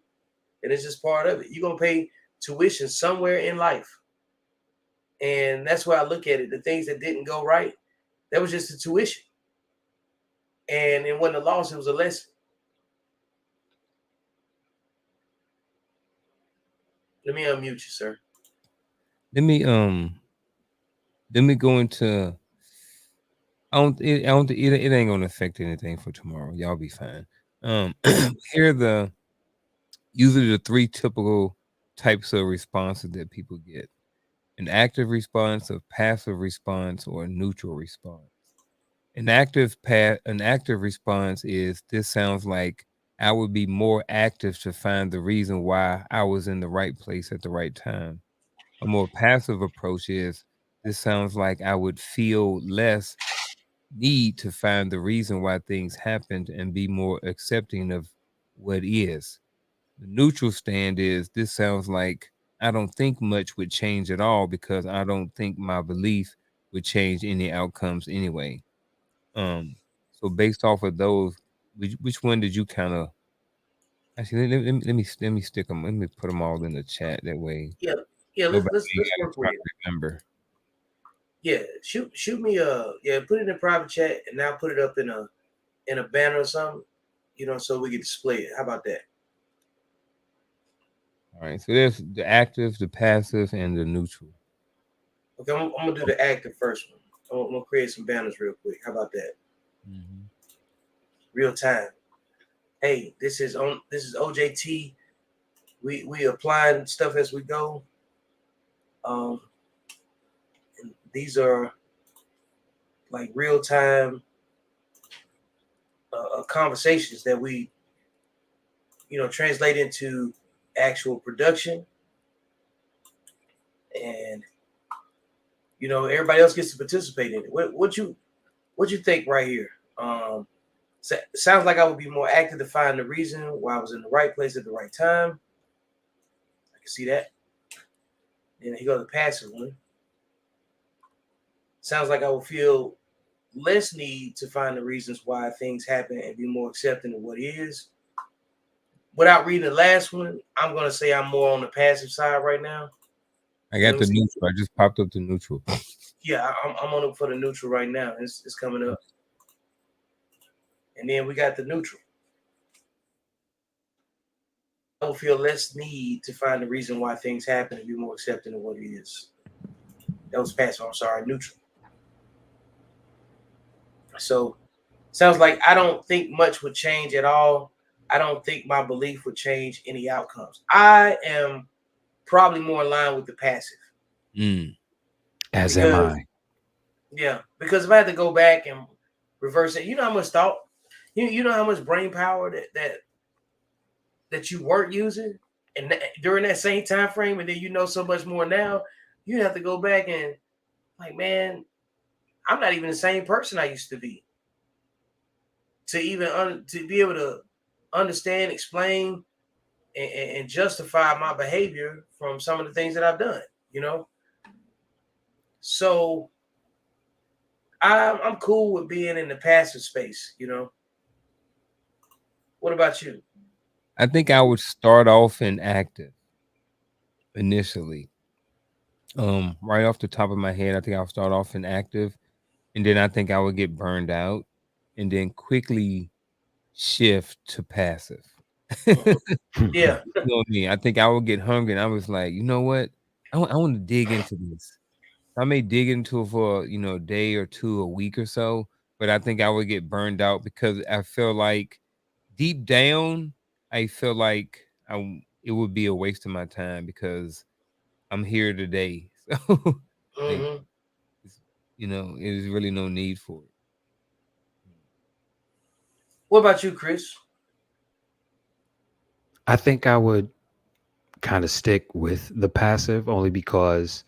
and it's just part of it. You're gonna pay tuition somewhere in life, and that's why I look at it. The things that didn't go right, that was just the tuition, and it wasn't a loss. It was a lesson. Let me unmute you, sir. Let me go into. It ain't gonna affect anything for tomorrow. Y'all be fine. Here are usually the three typical types of responses that people get: an active response, a passive response, or a neutral response. An active response is, this sounds like I would be more active to find the reason why I was in the right place at the right time. A more passive approach is, this sounds like I would feel less need to find the reason why things happened and be more accepting of what is. The neutral stand is, this sounds like I don't think much would change at all because I don't think my belief would change any outcomes anyway. So based off of those, which one did you kind of? Actually, let me stick them. Let me put them all in the chat. That way, Yeah. Let's work with it. Remember. Yeah, shoot me put it in a private chat and now put it up in a banner or something, so we can display it. How about that? All right. So there's the active, the passive, and the neutral. Okay, I'm gonna do the active first one. I'm gonna create some banners real quick. How about that? Real time. Hey, this is OJT. We applying stuff as we go. And these are like real time conversations that we translate into actual production, and everybody else gets to participate in it. What you think right here? Sounds like I would be more active to find the reason why I was in the right place at the right time. I can see that. Then he goes to the passive one. Sounds like I will feel less need to find the reasons why things happen and be more accepting of what is. Without reading the last one, I'm going to say I'm more on the passive side right now. I got the neutral. I just popped up the neutral. Yeah, I'm on it for the neutral right now. It's coming up. And then we got the neutral. I will feel less need to find the reason why things happen and be more accepting of what it is. That was passive. I'm sorry, neutral. So sounds like I don't think much would change at all. I don't think my belief would change any outcomes. I am probably more in line with the passive. As am I. Yeah, because if I had to go back and reverse it, you know how much thought, you know how much brain power that you weren't using, and during that same time frame, and then so much more now. You have to go back and like, man, I'm not even the same person I used to be. To even to be able to understand, explain, and justify my behavior from some of the things that I've done, So I'm cool with being in the passive space, What about you? I think I would start off in active initially. Right off the top of my head, I think I'll start off in active, and then I think I would get burned out, and then quickly shift to passive. Yeah. You know me. I think I would get hungry, and I was like, you know what? I want to dig into this. I may dig into it for a day or two, a week or so, but I think I would get burned out because I feel like deep down, I feel like it would be a waste of my time because I'm here today. So like, there's really no need for it. What about you, Chris? I think I would kind of stick with the passive only because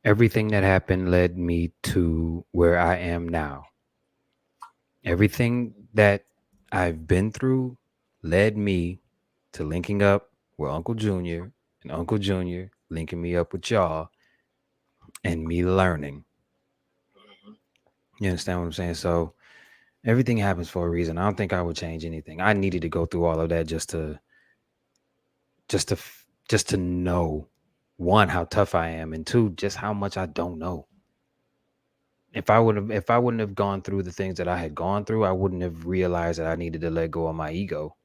everything that happened led me to where I am now. Everything that I've been through led me to linking up with Uncle Junior and Uncle Junior linking me up with y'all and me learning. You understand what I'm saying? So everything happens for a reason. I don't think I would change anything. I needed to go through all of that just to know, one, how tough I am, and two, just how much I don't know. If I wouldn't have gone through the things that I had gone through, I wouldn't have realized that I needed to let go of my ego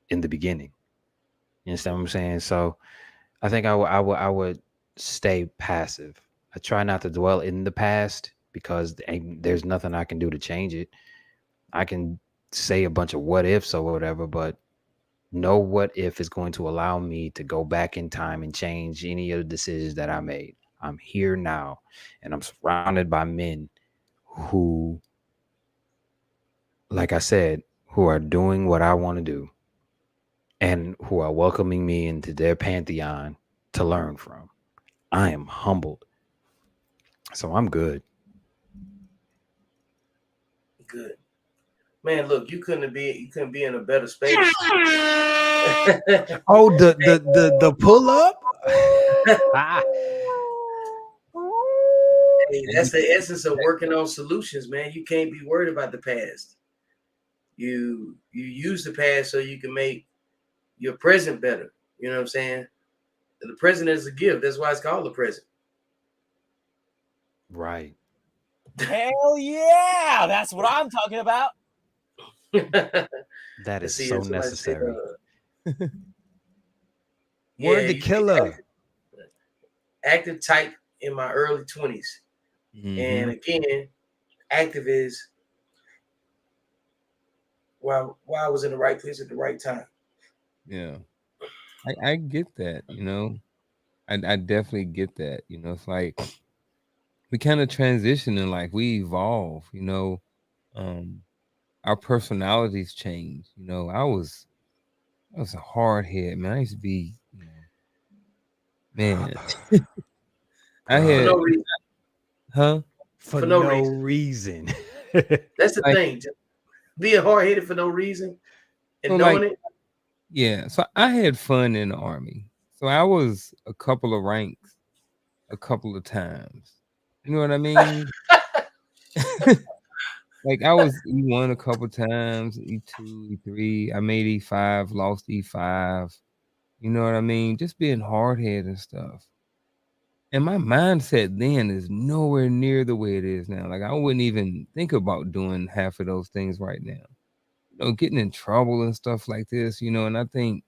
in the beginning. You understand what I'm saying? So I think I would stay passive. I try not to dwell in the past because there's nothing I can do to change it. I can say a bunch of what ifs or whatever, but no what if is going to allow me to go back in time and change any of the decisions that I made. I'm here now, and I'm surrounded by men who, like I said, who are doing what I want to do and who are welcoming me into their pantheon to learn from. I am humbled. So I'm good. Good. Man, look, you couldn't be in a better space. Oh, the pull up? Hey, that's the essence of working on solutions, man. You can't be worried about the past. You use the past so you can make your present better. You know what I'm saying? The present is a gift. That's why it's called the present. Right. Hell yeah! That's what I'm talking about. That is so necessary. Yeah, Word the killer. Active type in my early 20s. And again, active is while I was in the right place at the right time. Yeah. I get that, I definitely get that. It's like we kind of transition in life. We evolve, our personalities change. I was I was a hard head, man. I used to be, man. I For had, no reason. huh? For For no no reason. reason. That's the Like, thing. Just being hard headed for no reason so and like, knowing it. yeah. So I had fun in the army. So I was a couple of ranks, a couple of times. You know what I mean? Like I was E1 a couple times, E2, E3. I made E5, lost E5. You know what I mean? Just being hard headed and stuff. And my mindset then is nowhere near the way it is now. Like I wouldn't even think about doing half of those things right now. Getting in trouble and stuff like this, and I think,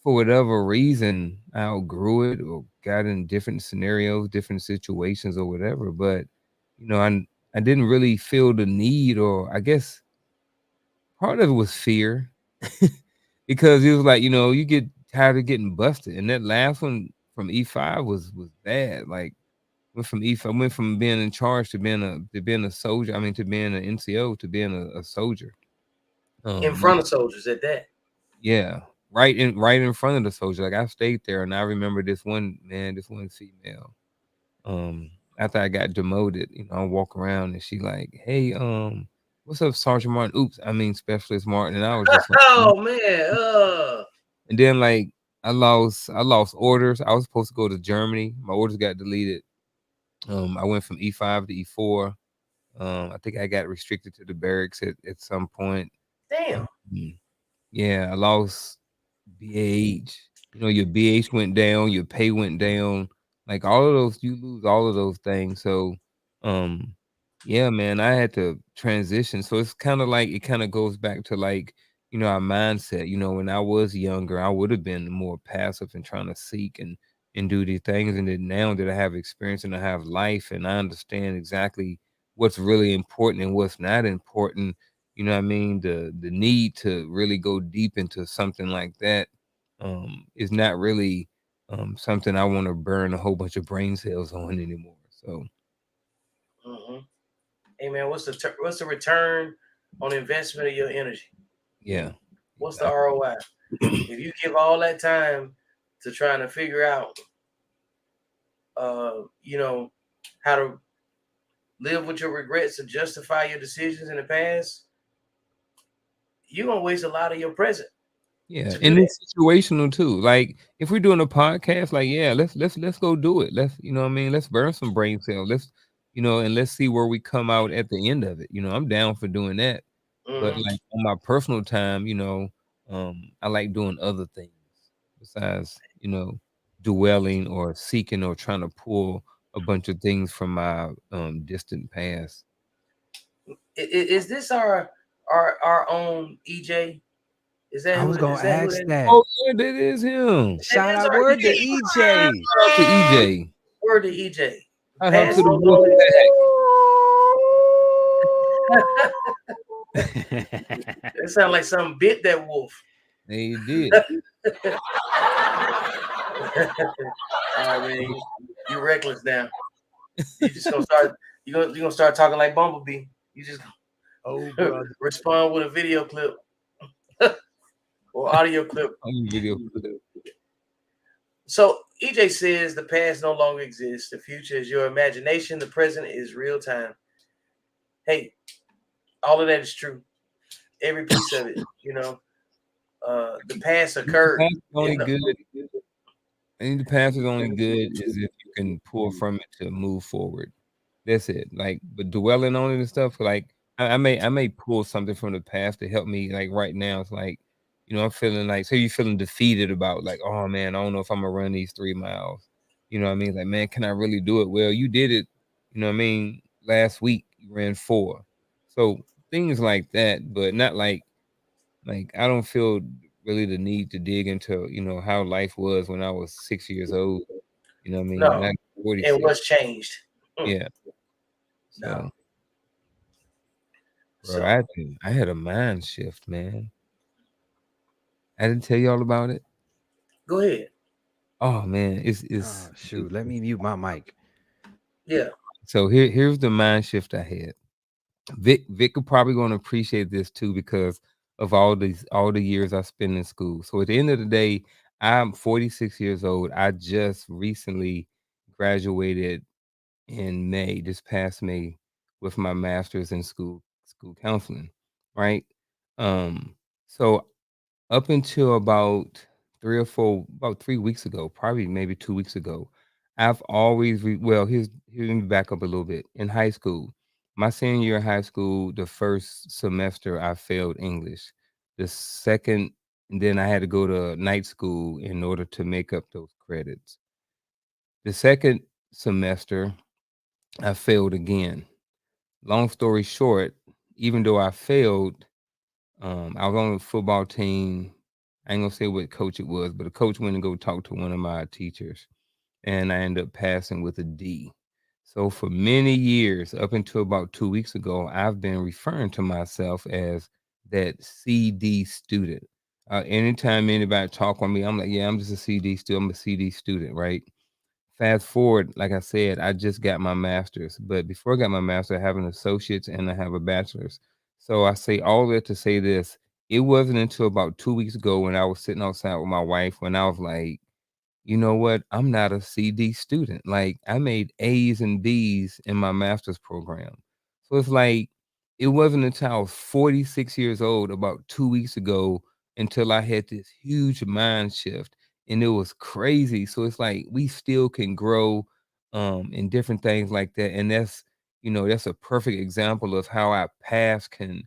for whatever reason, I outgrew it or got in different scenarios, different situations or whatever. But, I didn't really feel the need, or I guess part of it was fear. Because it was like, you get tired of getting busted. And that last one from E5 was bad. Like went from E5, went from being in charge to being a soldier. I mean, to being an NCO to being a soldier. In front of soldiers at that. Yeah, right in front of the soldier. Like I stayed there, and I remember this one female. After I got demoted, I walk around and she like, "Hey, what's up, Sergeant Martin?" Oops, I mean Specialist Martin, and I was just like, Oh man. and then like I lost orders. I was supposed to go to Germany. My orders got deleted. I went from E5 to E4. I think I got restricted to the barracks at some point. Damn. Yeah, I lost BAH. Your BH went down, your pay went down. Like all of those, you lose all of those things. So, um, yeah, man, I had to transition. So it's kind of like it kind of goes back to like, our mindset. When I was younger, I would have been more passive and trying to seek and do these things. And then now that I have experience and I have life and I understand exactly what's really important and what's not important, you know what I mean? The need to really go deep into something like that is not really something I want to burn a whole bunch of brain cells on anymore. So, Hey man, what's the return on investment of your energy? yeah. What's the ROI? If you give all that time to trying to figure out, how to live with your regrets and justify your decisions in the past, you're gonna waste a lot of your present. Yeah, and it's situational too. Like if we're doing a podcast, like let's go do it. Let's what I mean. Let's burn some brain cells. Let's and let's see where we come out at the end of it. I'm down for doing that. But like on my personal time, I like doing other things besides dwelling or seeking or trying to pull a bunch of things from my distant past. Is this our own EJ? Is that I was who? gonna Is that who ask that? that. Oh yeah, that is him. Shout Is out our word to EJ. EJ. Shout out to EJ. Word to EJ. Shout out to Pass the no wolf longer. pack. That sounds like something bit that wolf. They did. All right, man, you're reckless now. You just gonna start. You're gonna start talking like Bumblebee. You just respond with a video clip or audio clip. Video clip. So EJ says the past no longer exists. The future is your imagination. The present is real time. Hey, all of that is true. Every piece of it. The past occurred. The past is only good. I think the past is only good is if you can pull from it to move forward. That's it. Like, but dwelling on it and stuff, like I may pull something from the past to help me. Like right now, it's like, I'm feeling like, so you're feeling defeated about like, oh man, I don't know if I'm gonna run these 3 miles. You know what I mean? Like, man, can I really do it? Well, you did it. You know what I mean? Last week you ran 4. So things like that, but not like I don't feel really the need to dig into, how life was when I was 6 years old. You know what I mean? No. And I'm 46. And what's changed? Yeah. No. So, bro, I had a mind shift, man. I didn't tell you all about it. Go ahead. Oh man, it's shoot. Let me mute my mic. Yeah. So here's the mind shift I had. Vic could probably gonna appreciate this too, because of all the years I spent in school. So at the end of the day, I'm 46 years old. I just recently graduated in May, this past May, with my master's in school counseling, right? So up until about 3 weeks ago, probably maybe 2 weeks ago, I've always well, let me back up a little bit. In high school, my senior year of high school, the first semester I failed English. The second, and then I had to go to night school in order to make up those credits. The second semester, I failed again. Long story short, even though I failed, I was on the football team. I ain't gonna say what coach it was, but the coach went and go talk to one of my teachers, and I ended up passing with a D. So for many years, up until about 2 weeks ago, I've been referring to myself as that CD student. Anytime anybody talk on me, I'm like, yeah, I'm just a CD student. I'm a CD student, right? Fast forward, like I said, I just got my master's, but before I got my master's, I have an associate's and I have a bachelor's. So I say all that to say this: it wasn't until about 2 weeks ago when I was sitting outside with my wife when I was like, you know what? I'm not a CD student. Like I made A's and B's in my master's program. So it's like it wasn't until I was 46 years old about 2 weeks ago until I had this huge mind shift. And it was crazy. So it's like we still can grow in different things like that. And that's a perfect example of how our past can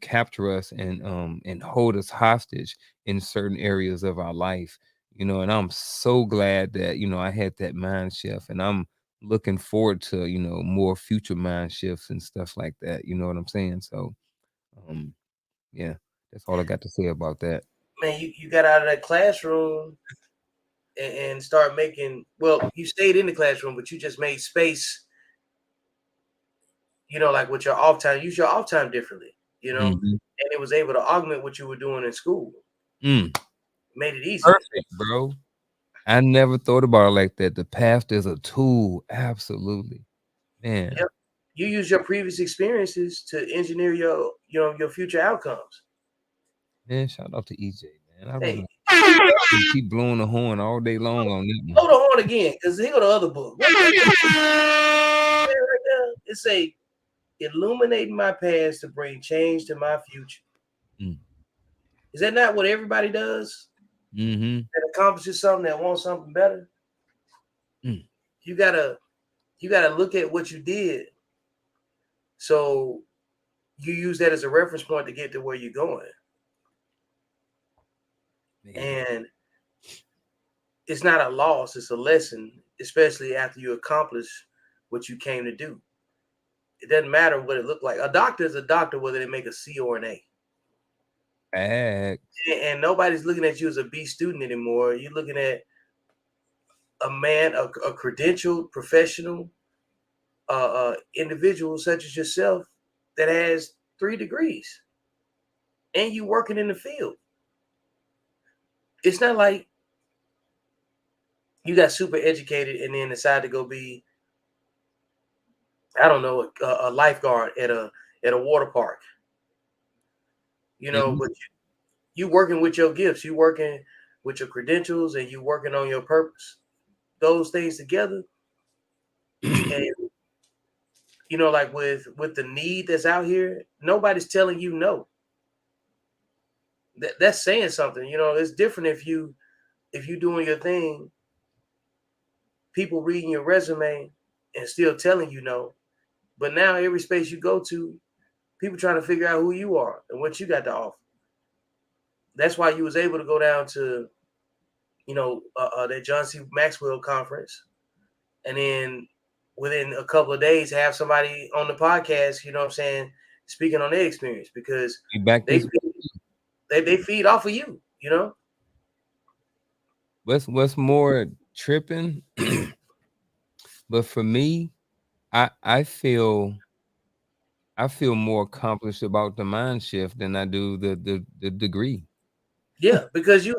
capture us and hold us hostage in certain areas of our life. And I'm so glad that, I had that mind shift, and I'm looking forward to, more future mind shifts and stuff like that. You know what I'm saying? So, um, yeah, that's all I got to say about that. Man, you got out of that classroom and start making, well, you stayed in the classroom, but you just made space, like with your off time, use your off time differently, and it was able to augment what you were doing in school. Made it easy. Perfect, bro. I never thought about it like that. The past is a tool. Absolutely. Man. Yep. You use your previous experiences to engineer your future outcomes. Man, shout out to EJ, man. Hey, keep blowing the horn all day long on that one. Blow the horn again, because here go the other book. It say, illuminating my past to bring change to my future. Is that not what everybody does? That accomplishes something, that wants something better. You gotta look at what you did, so you use that as a reference point to get to where you're going. And it's not a loss, it's a lesson, especially after you accomplish what you came to do. It doesn't matter what it looked like. A doctor is a doctor, whether they make a C or an A. And nobody's looking at you as a B student anymore. You're looking at a man, a credentialed professional individual such as yourself that has 3 degrees, and you working in the field. It's not like you got super educated and then decide to go be, I don't know, a lifeguard at a water park. But you working with your gifts, you working with your credentials, and you working on your purpose. Those things together, and like with the need that's out here, nobody's telling you no. That's saying something. It's different if you doing your thing, people reading your resume and still telling you no. But now every space you go to, people trying to figure out who you are and what you got to offer. That's why you was able to go down to, that John C. Maxwell conference, and then within a couple of days have somebody on the podcast, speaking on their experience, because they feed off of you, What's more tripping? But for me, I feel more accomplished about the mind shift than I do the degree. Yeah, because you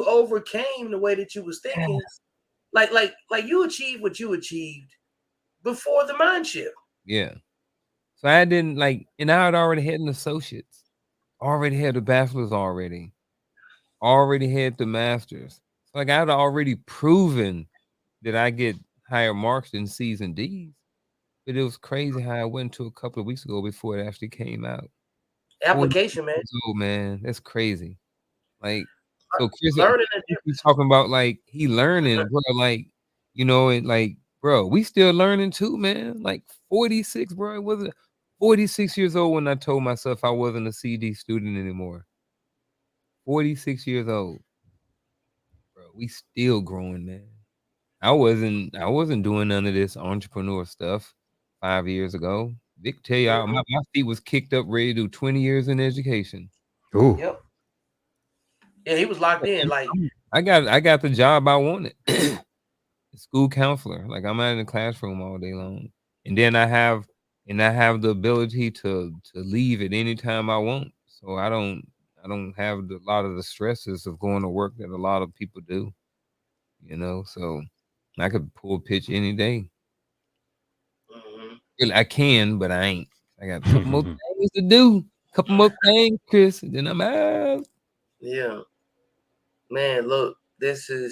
overcame the way that you was thinking. Like you achieved what you achieved before the mind shift. Yeah. So I didn't and I had already had an associate's. already had the bachelor's already had the master's. So like I'd already proven that I get higher marks than C's and D's. But it was crazy how I went to a couple of weeks ago before it actually came out. Application, man. Oh man, that's crazy. Like, so Chris Learning the he's difference. talking about like he learning, bro. Like, you know, and like, bro, we still learning too, man. Like 46, bro. I wasn't 46 years old when I told myself I wasn't a CD student anymore. 46 years old, bro. We still growing, man. I wasn't doing none of this entrepreneur stuff 5 years ago. Vic tell y'all my feet was kicked up ready to do 20 years in education. Ooh. Yep. Yeah, he was locked in. Like I got the job I wanted. School counselor. Like I'm out in the classroom all day long. And then I have the ability to leave at any time I want. So I don't have a lot of the stresses of going to work that a lot of people do. You know, so I could pull a pitch any day. I can, but I ain't. I got a couple more things to do. A couple more things, Chris, and then I'm out. Yeah. Man, look, that's the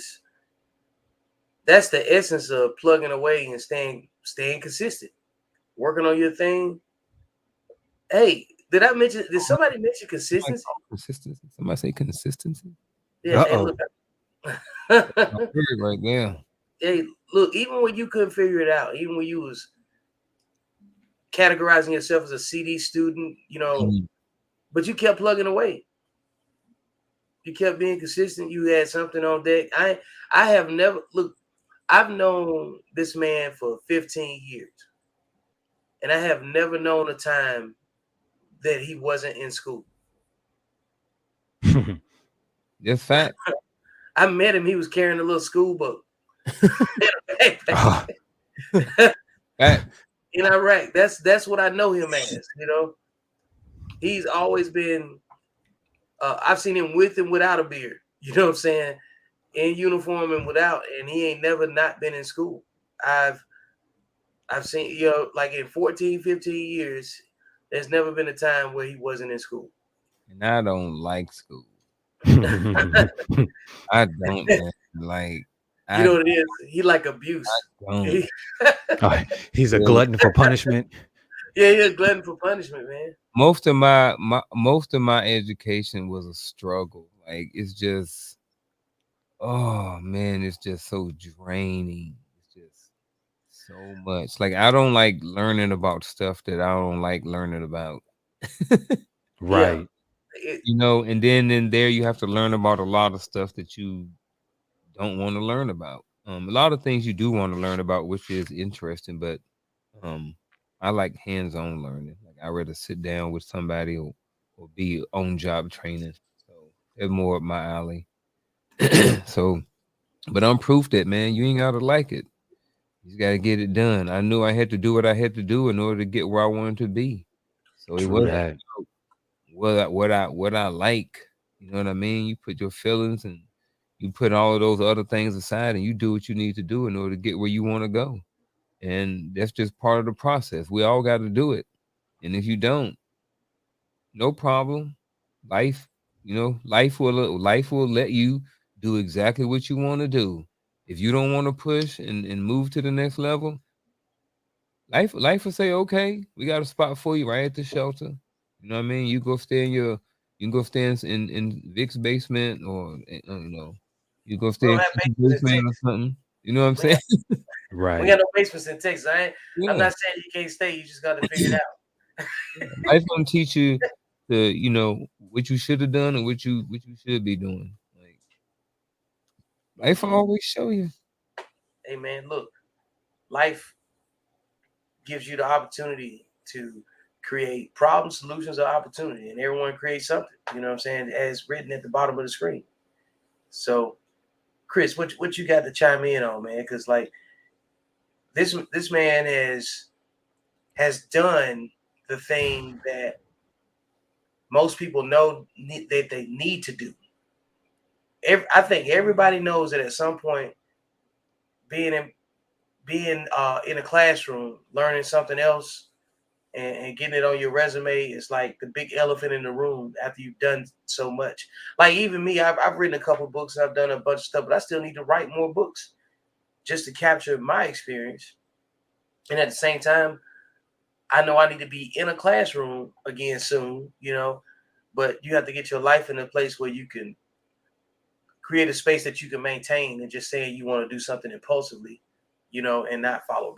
essence of plugging away and staying consistent. Working on your thing. Hey, did somebody mention consistency? Consistency. Somebody say consistency. Yeah, hey, look. Right there. Hey, look, even when you couldn't figure it out, even when you was categorizing yourself as a CD student, you know, but you kept plugging away. You kept being consistent. You had something on deck. I have never I've known this man for 15 years, and I have never known a time that he wasn't in school. That's fact. I met him. He was carrying a little school book in Iraq. That's what I know him as. You know, he's always been. I've seen him with and without a beard. You know what I'm saying? In uniform and without, and he ain't never not been in school. I've seen, you know, like in 14, 15 years, there's never been a time where he wasn't in school. And I don't like school. I don't, man. Like, you know what it is? He like abuse. He's a glutton for punishment. Yeah, he's a glutton for punishment, man. Most of my education was a struggle. Like, it's just, oh man, it's just so draining. It's just so much. Like, I don't like learning about stuff that I don't like learning about. Right. You know, and then in there you have to learn about a lot of stuff that you don't want to learn about. A lot of things you do want to learn about, which is interesting, but I like hands-on learning. Like I rather sit down with somebody or be on job training. So it's more up my alley. So, but I'm proof that, man, you ain't gotta like it. You just gotta get it done. I knew I had to do what I had to do in order to get where I wanted to be. So it wasn't what I like. You know what I mean? You put your feelings and you put all of those other things aside and you do what you need to do in order to get where you want to go. And that's just part of the process. We all got to do it. And if you don't, no problem. Life will let you do exactly what you want to do. If you don't want to push and move to the next level, life will say, okay, we got a spot for you right at the shelter. You know what I mean? You can go stay in Vic's basement or you know, you go stay in the basement or something. You know what I'm saying? Right. We got no basements in Texas. I'm not saying you can't stay. You just got to figure it out. Life's gonna teach you you know, what you should have done and what you should be doing. Like life will always show you. Hey man, look, life gives you the opportunity to create problem solutions or opportunity, and everyone creates something. You know what I'm saying? As written at the bottom of the screen. So, Chris, what you got to chime in on, man? Because like this man has done the thing that most people know that they need to do. I think everybody knows that at some point, being in a classroom, learning something else, and getting it on your resume is like the big elephant in the room after you've done so much. Like even me, I've written a couple books, I've done a bunch of stuff, but I still need to write more books just to capture my experience. And at the same time, I know I need to be in a classroom again soon, you know, but you have to get your life in a place where you can create a space that you can maintain, and just saying you want to do something impulsively, you know, and not follow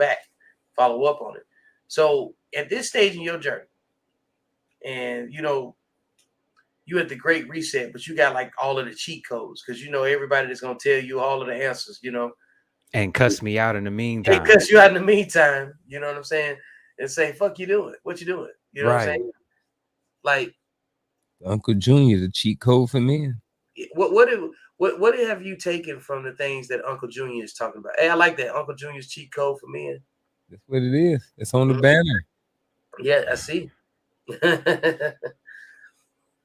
up on it. So at this stage in your journey, and you know, you at the great reset, but you got like all of the cheat codes because you know everybody that's gonna tell you all of the answers, you know, and cuss me out in the and meantime. cuss you out in the meantime, you know what I'm saying, and say, "Fuck you doing? What you doing?" You know what I'm Right. saying? Like, Uncle Junior, the cheat code for men. what have you taken from the things that Uncle Junior is talking about? Hey, I like that Uncle Junior's cheat code for men. That's what it is. It's on the banner. Yeah, I see.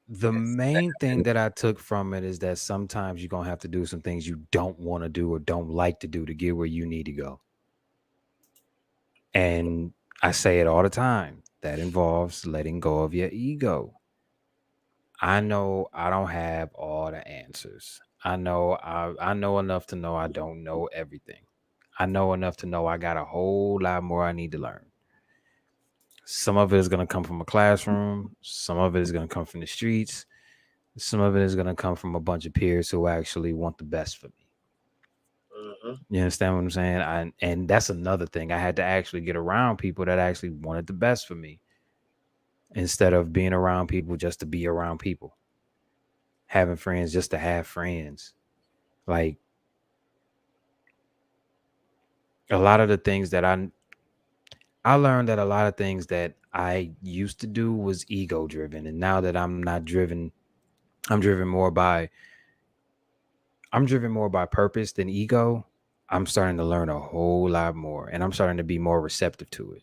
The main thing that I took from it is that sometimes you're going to have to do some things you don't want to do or don't like to do to get where you need to go. And I say it all the time. That involves letting go of your ego. I know I don't have all the answers. I know enough to know I don't know everything. I know enough to know I got a whole lot more I need to learn. Some of it is going to come from a classroom. Some of it is going to come from the streets. Some of it is going to come from a bunch of peers who actually want the best for me. You understand what I'm saying? And that's another thing. I had to actually get around people that actually wanted the best for me instead of being around people just to be around people. Having friends just to have friends. Like a lot of the things that I learned that a lot of things that I used to do was ego driven. And now that I'm not driven, I'm driven more by purpose than ego. I'm starting to learn a whole lot more, and I'm starting to be more receptive to it.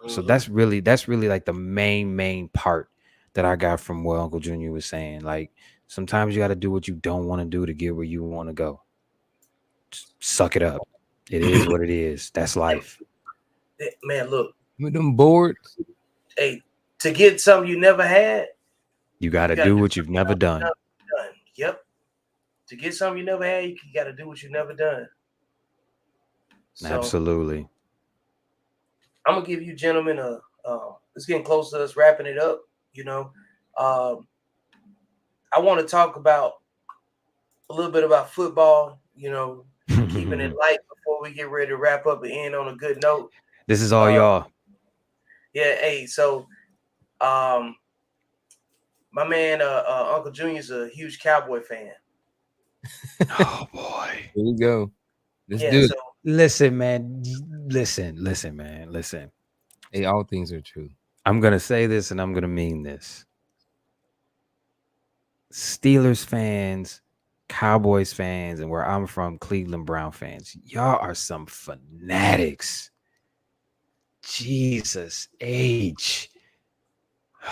So that's really like the main part that I got from what Uncle Junior was saying. Like sometimes you got to do what you don't want to do to get where you want to go. Just suck it up. It is what it is. That's life. Man, look. With them boards. Hey, to get something you never had, you got to do what you've never done. Yep. To get something you never had, you got to do what you've never done. So, absolutely. I'm gonna give you gentlemen it's getting close to us wrapping it up. You know, I want to talk about a little bit about football. You know, keeping it light before we get ready to wrap up and end on a good note. This is all y'all. Yeah. Hey, so my man Uncle Junior's a huge Cowboy fan. Oh boy. Here we go. Let's do it. So, listen, man. Listen, man. Listen. Hey, all things are true. I'm going to say this and I'm going to mean this. Steelers fans, Cowboys fans, and where I'm from, Cleveland Brown fans, y'all are some fanatics. Jesus H.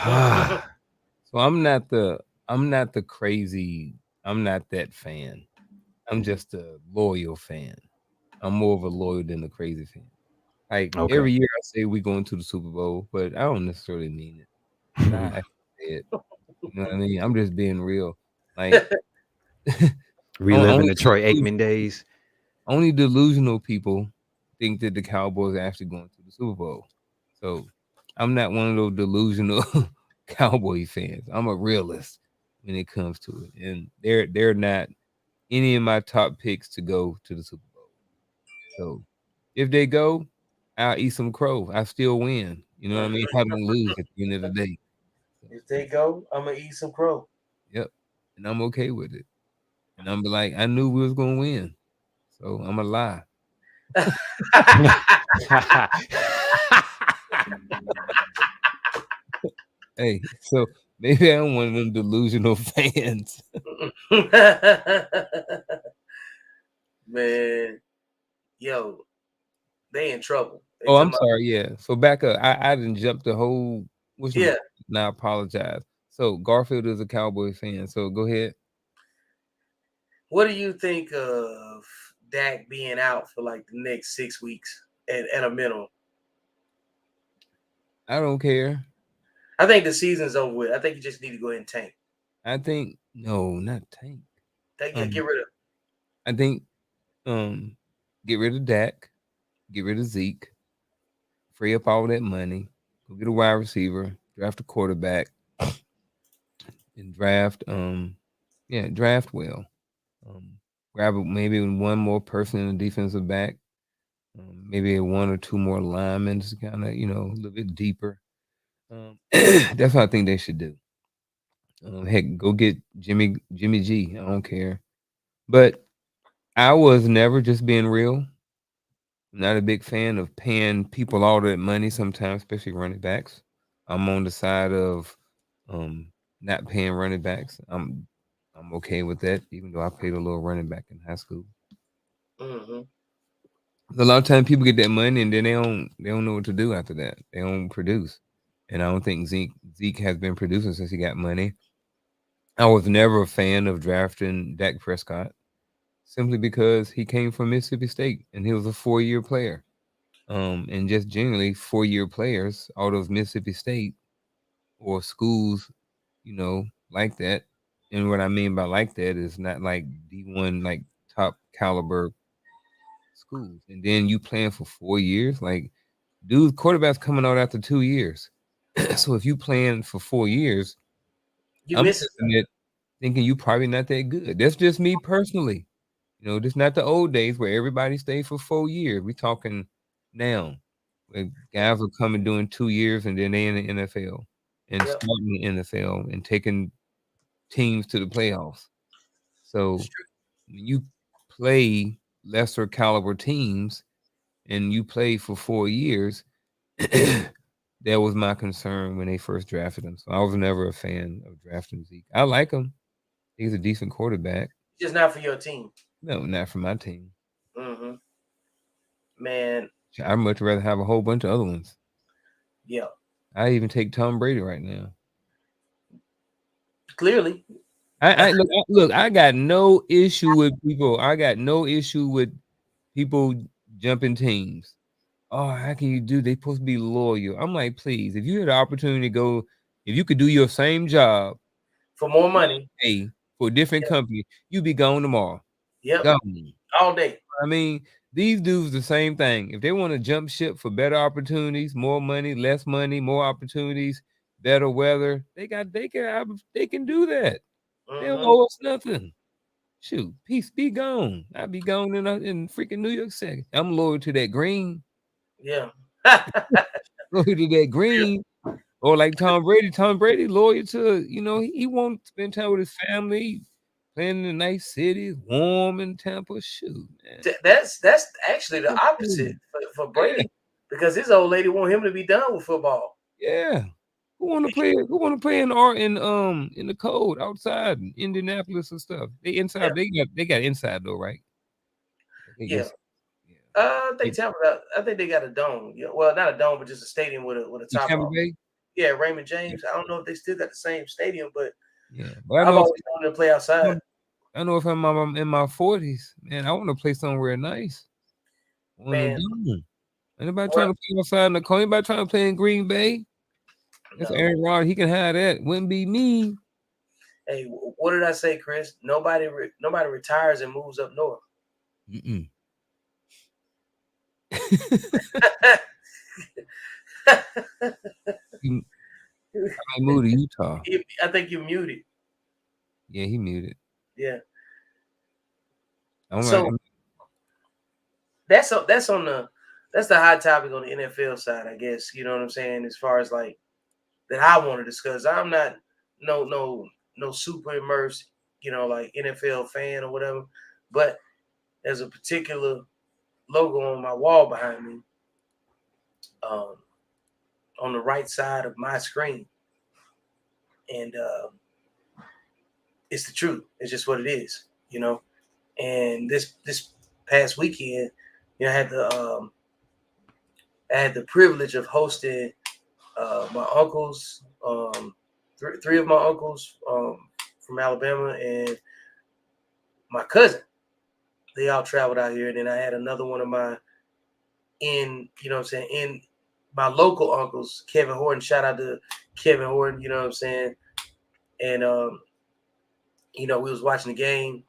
So I'm not the crazy, I'm not that fan. I'm just a loyal fan. I'm more of a loyal than a crazy fan. Like every year I say we're going to the Super Bowl, but I don't necessarily mean it. I say it. You know what I mean? I'm just being real. Like reliving the Troy Aikman days. Only delusional people think that the Cowboys are actually going to the Super Bowl. So I'm not one of those delusional Cowboy fans. I'm a realist when it comes to it. And they're not any of my top picks to go to the Super Bowl. So if they go, I'll eat some crow. I still win. You know what I mean? I don't lose at the end of the day. If they go, I'm gonna eat some crow. Yep. And I'm okay with it. And I'm like, I knew we was gonna win. So I'm gonna lie. Hey, so maybe I'm one of them delusional fans. Man, yo, they in trouble. I'm sorry. Yeah. So back up. I didn't jump the whole. Yeah. Now I apologize. So Garfield is a Cowboy fan. So go ahead. What do you think of Dak being out for like the next 6 weeks at a minimum? I don't care. I think the season's over with. I think you just need to go ahead and tank. I think no, not tank. Get rid of. I think get rid of Dak, get rid of Zeke, free up all that money, go get a wide receiver, draft a quarterback, and draft draft well. Grab maybe one more person in the defensive back, maybe one or two more linemen, to kind of a little bit deeper. That's what I think they should do. Heck, go get Jimmy G. I don't care, but I was never, just being real, not a big fan of paying people all that money sometimes, especially running backs. I'm on the side of not paying running backs. I'm okay with that, even though I played a little running back in high school. Mm-hmm. A lot of times people get that money and then they don't know what to do after that. They don't produce. And I don't think Zeke has been producing since he got money. I was never a fan of drafting Dak Prescott simply because he came from Mississippi State and he was a 4-year player. And just generally 4-year players out of Mississippi State or schools, like that. And what I mean by like that is not like D1, like top caliber schools. And then you playing for 4 years, like, dude, quarterback's coming out after 2 years. So if you playing for 4 years, You I'm miss thinking you probably not that good. That's just me personally. This not the old days where everybody stayed for 4 years. We talking now, where guys are coming doing 2 years and then they in the NFL and Yep. starting the NFL and taking teams to the playoffs. So when you play lesser caliber teams and you play for 4 years, that was my concern when they first drafted him. So I was never a fan of drafting Zeke. I like him. He's a decent quarterback. Just not for your team. No, not for my team. Mm-hmm. Man. I'd much rather have a whole bunch of other ones. Yeah. I even take Tom Brady right now. Clearly. I look, I got no issue with people. I got no issue with people jumping teams. Oh, how can you do? They supposed to be loyal. I'm like, please, if you had the opportunity to go, if you could do your same job for more money, for a different company, you'd be gone tomorrow. Yep. Gone. All day. I mean, these dudes the same thing. If they want to jump ship for better opportunities, more money, less money, more opportunities, better weather, they can do that. They don't owe us nothing. Shoot, peace, be gone. I'll be gone in freaking New York City. I'm loyal to that green. Yeah. Loyal to that green. Or like Tom Brady loyal to, he won't spend time with his family, playing in a nice city, warm in Tampa. Shoot, man. That's actually the opposite for Brady, because his old lady want him to be done with football. Yeah. Who want to play in the cold outside in Indianapolis and stuff? They inside. Yeah. They got inside though, right? Yeah. I think they got a dome. Yeah, well, not a dome, but just a stadium with a top off. Yeah, Raymond James. I don't know if they still got the same stadium, but yeah. But I've always wanted to play outside. I know if I'm in my 40s, man, I want to play somewhere nice. Man, anybody trying to play outside in the cold? Anybody trying to play in Green Bay? That's Aaron Rodgers. He can have that. Wouldn't be me. Hey, what did I say, Chris? Nobody retires and moves up north. Mm-mm. I moved to Utah. I think you muted. Yeah, he muted. Yeah. So that's the hot topic on the NFL side, I guess. You know what I'm saying? As far as like that I want to discuss. I'm not no super immersed, like NFL fan or whatever. But there's a particular logo on my wall behind me, on the right side of my screen, and it's the truth. It's just what it is, And this past weekend, I had the privilege of hosting my uncles, three of my uncles from Alabama, and my cousin. They all traveled out here, and then I had another one of my in my local uncles, Kevin Horton. Shout out to Kevin Horton. You know what I'm saying? And you know, we was watching the game,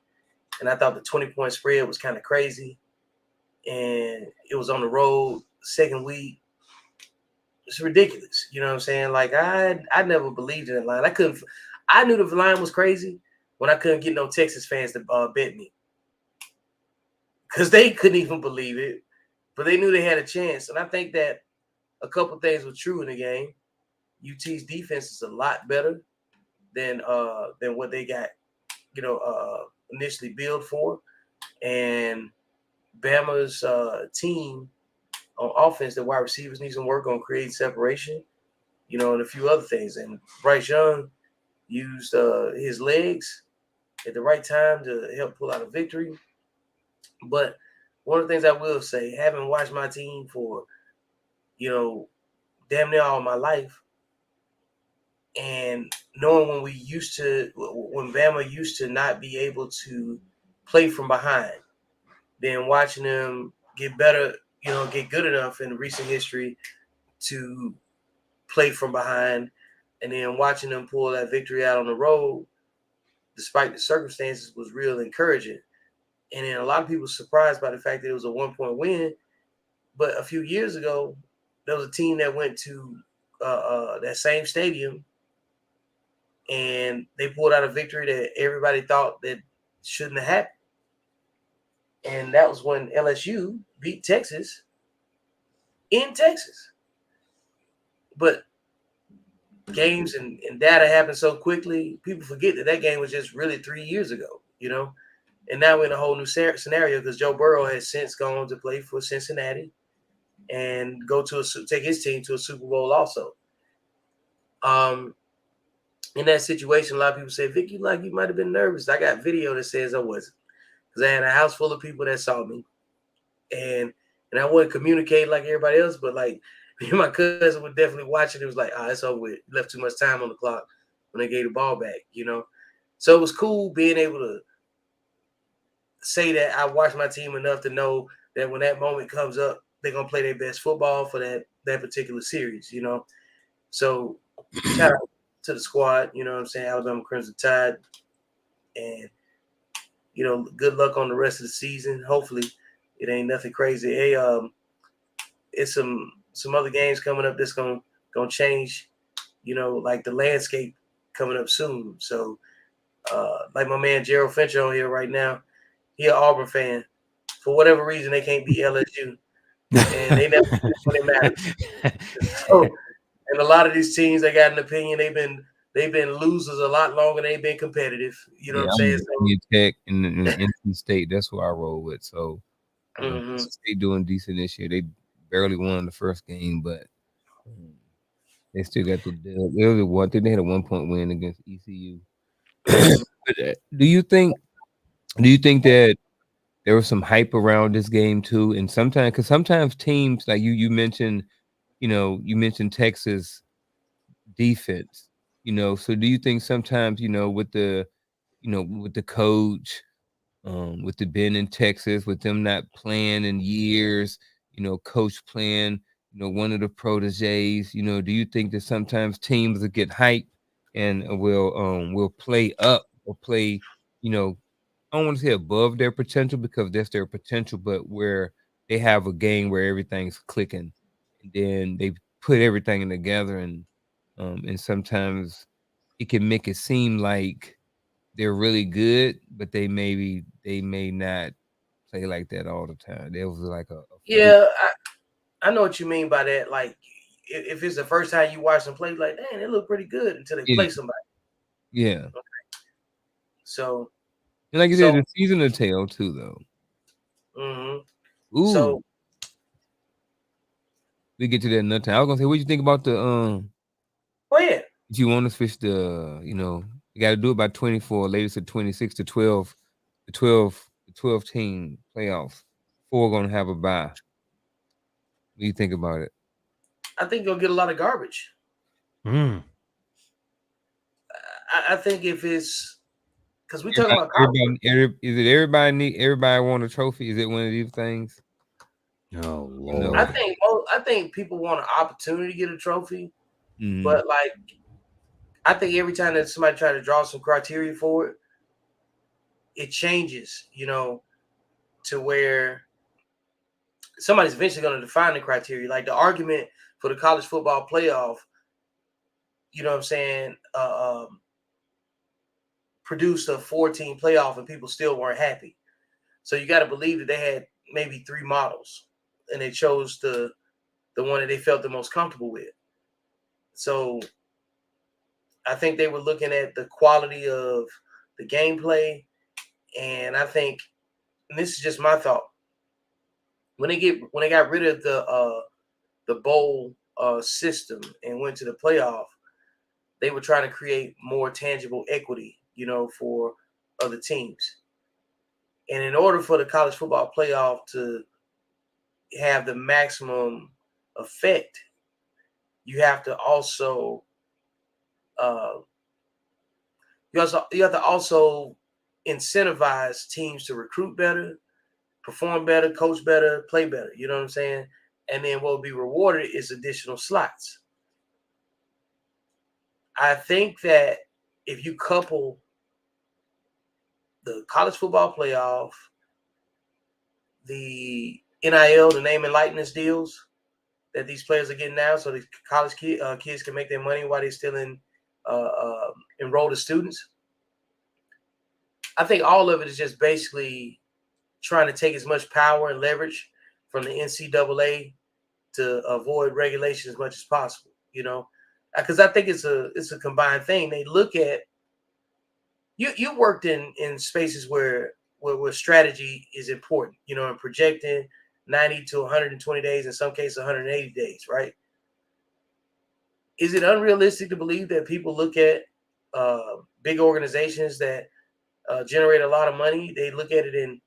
and I thought the 20-point spread was kind of crazy, and it was on the road, second week. It's ridiculous. You know what I'm saying? Like I never believed in that line. I knew the line was crazy when I couldn't get no Texas fans to bet me, because they couldn't even believe it, but they knew they had a chance. And I think that a couple things were true in the game. UT's defense is a lot better than what they got, you know, initially billed for, and Bama's team on offense, the wide receivers need some work on creating separation, you know, and a few other things. And Bryce Young used his legs at the right time to help pull out a victory. But one of the things I will say, having watched my team for, you know, damn near all my life, and knowing when Bama used to not be able to play from behind, then watching them get better, you know, get good enough in recent history to play from behind, and then watching them pull that victory out on the road, despite the circumstances, was real encouraging. And then a lot of people were surprised by the fact that it was a 1-point win. But a few years ago, there was a team that went to that same stadium, and they pulled out a victory that everybody thought that shouldn't have happened. And that was when LSU beat Texas in Texas. But games and data happen so quickly, people forget that game was just really 3 years ago, you know? And now we're in a whole new scenario because Joe Burrow has since gone to play for Cincinnati and take his team to a Super Bowl also. In that situation, a lot of people say, Vic, you might have been nervous. I got video that says I wasn't, because I had a house full of people that saw me. And I wouldn't communicate like everybody else, but like me and my cousin would definitely watch it. It was like, it's over with. Left too much time on the clock when they gave the ball back, you know? So it was cool being able to say that I watched my team enough to know that when that moment comes up, they're going to play their best football for that particular series, you know? So shout out to the squad, you know what I'm saying? Alabama Crimson Tide. And, you know, good luck on the rest of the season. Hopefully it ain't nothing crazy. Hey, it's some other games coming up that's gonna change, you know, like the landscape coming up soon. So like my man Gerald Fincher on here right now, he an Auburn fan. For whatever reason, they can't beat LSU, and they never when it matters. So, and a lot of these teams, they got an opinion. They've been losers a lot longer than they've been competitive. You know what I'm saying? So, Tech and NC State, that's who I roll with. So they doing decent this year. They barely won the first game, but they still got the dub. They had a 1-point win against ECU. But, do you think that there was some hype around this game too? And sometimes teams like you mentioned, you mentioned Texas defense, so do you think sometimes, with the coach, with the Ben in Texas, with them not playing in years, coach playing, one of the proteges, do you think that sometimes teams will get hyped and will play up or play, I don't want to say above their potential because that's their potential, but where they have a game where everything's clicking, and then they put everything together, and sometimes it can make it seem like they're really good, but they may not play like that all the time. There was like a yeah, I know what you mean by that. Like if it's the first time you watch them play, like, dang, they look pretty good until they play somebody. Yeah. Okay. So, and like you said, the season will tell too, though. Ooh. So we get to that another time. I was gonna say, what you think about the Oh yeah. Do you want to switch the you got to do it by 24, latest at 26 to 12, the 12 team playoffs. 4 gonna have a bye. What do you think about it? I think you'll get a lot of garbage. I think if it's because we talking about everybody want a trophy? Is it one of these things? Oh I Lord. think people want an opportunity to get a trophy, Mhm. but like I think every time that somebody try to draw some criteria for it, it changes, to where somebody's eventually going to define the criteria. Like the argument for the college football playoff, you know what I'm saying, produced a 4-team playoff and people still weren't happy. So you got to believe that they had maybe 3 models and they chose the one that they felt the most comfortable with. So I think they were looking at the quality of the gameplay. And I think, and this is just my thought, when they got rid of the bowl system and went to the playoff, they were trying to create more tangible equity, for other teams. And in order for the college football playoff to have the maximum effect, you have to also you have to also incentivize teams to recruit better, perform better, coach better, play better. You know what I'm saying? And then what will be rewarded is additional slots. I think that if you couple the college football playoff, the NIL, the name and likeness deals that these players are getting now, so the college kids can make their money while they're still enrolled as students. I think all of it is just basically trying to take as much power and leverage from the NCAA to avoid regulation as much as possible. Because I think it's a combined thing. They look at you worked in spaces where strategy is important, and projecting 90 to 120 days, in some cases 180 days, right? Is it unrealistic to believe that people look at big organizations that generate a lot of money? They look at it in,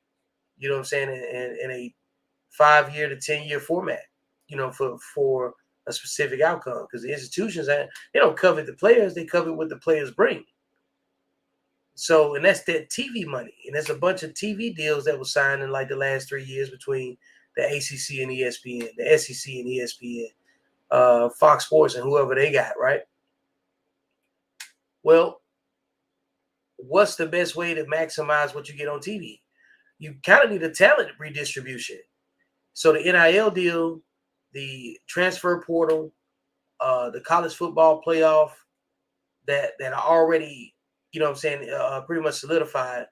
you know what I'm saying, in a 5-year to 10-year format, for a specific outcome. Because the institutions, they don't covet the players, they covet what the players bring. So, and that's that TV money. And there's a bunch of TV deals that were signed in like the last 3 years between the ACC and ESPN, the SEC and ESPN, Fox Sports and whoever they got, right? Well, what's the best way to maximize what you get on TV? You kind of need a talent redistribution. So the NIL deal, the transfer portal, the college football playoff that are already, you know what I'm saying, pretty much solidified,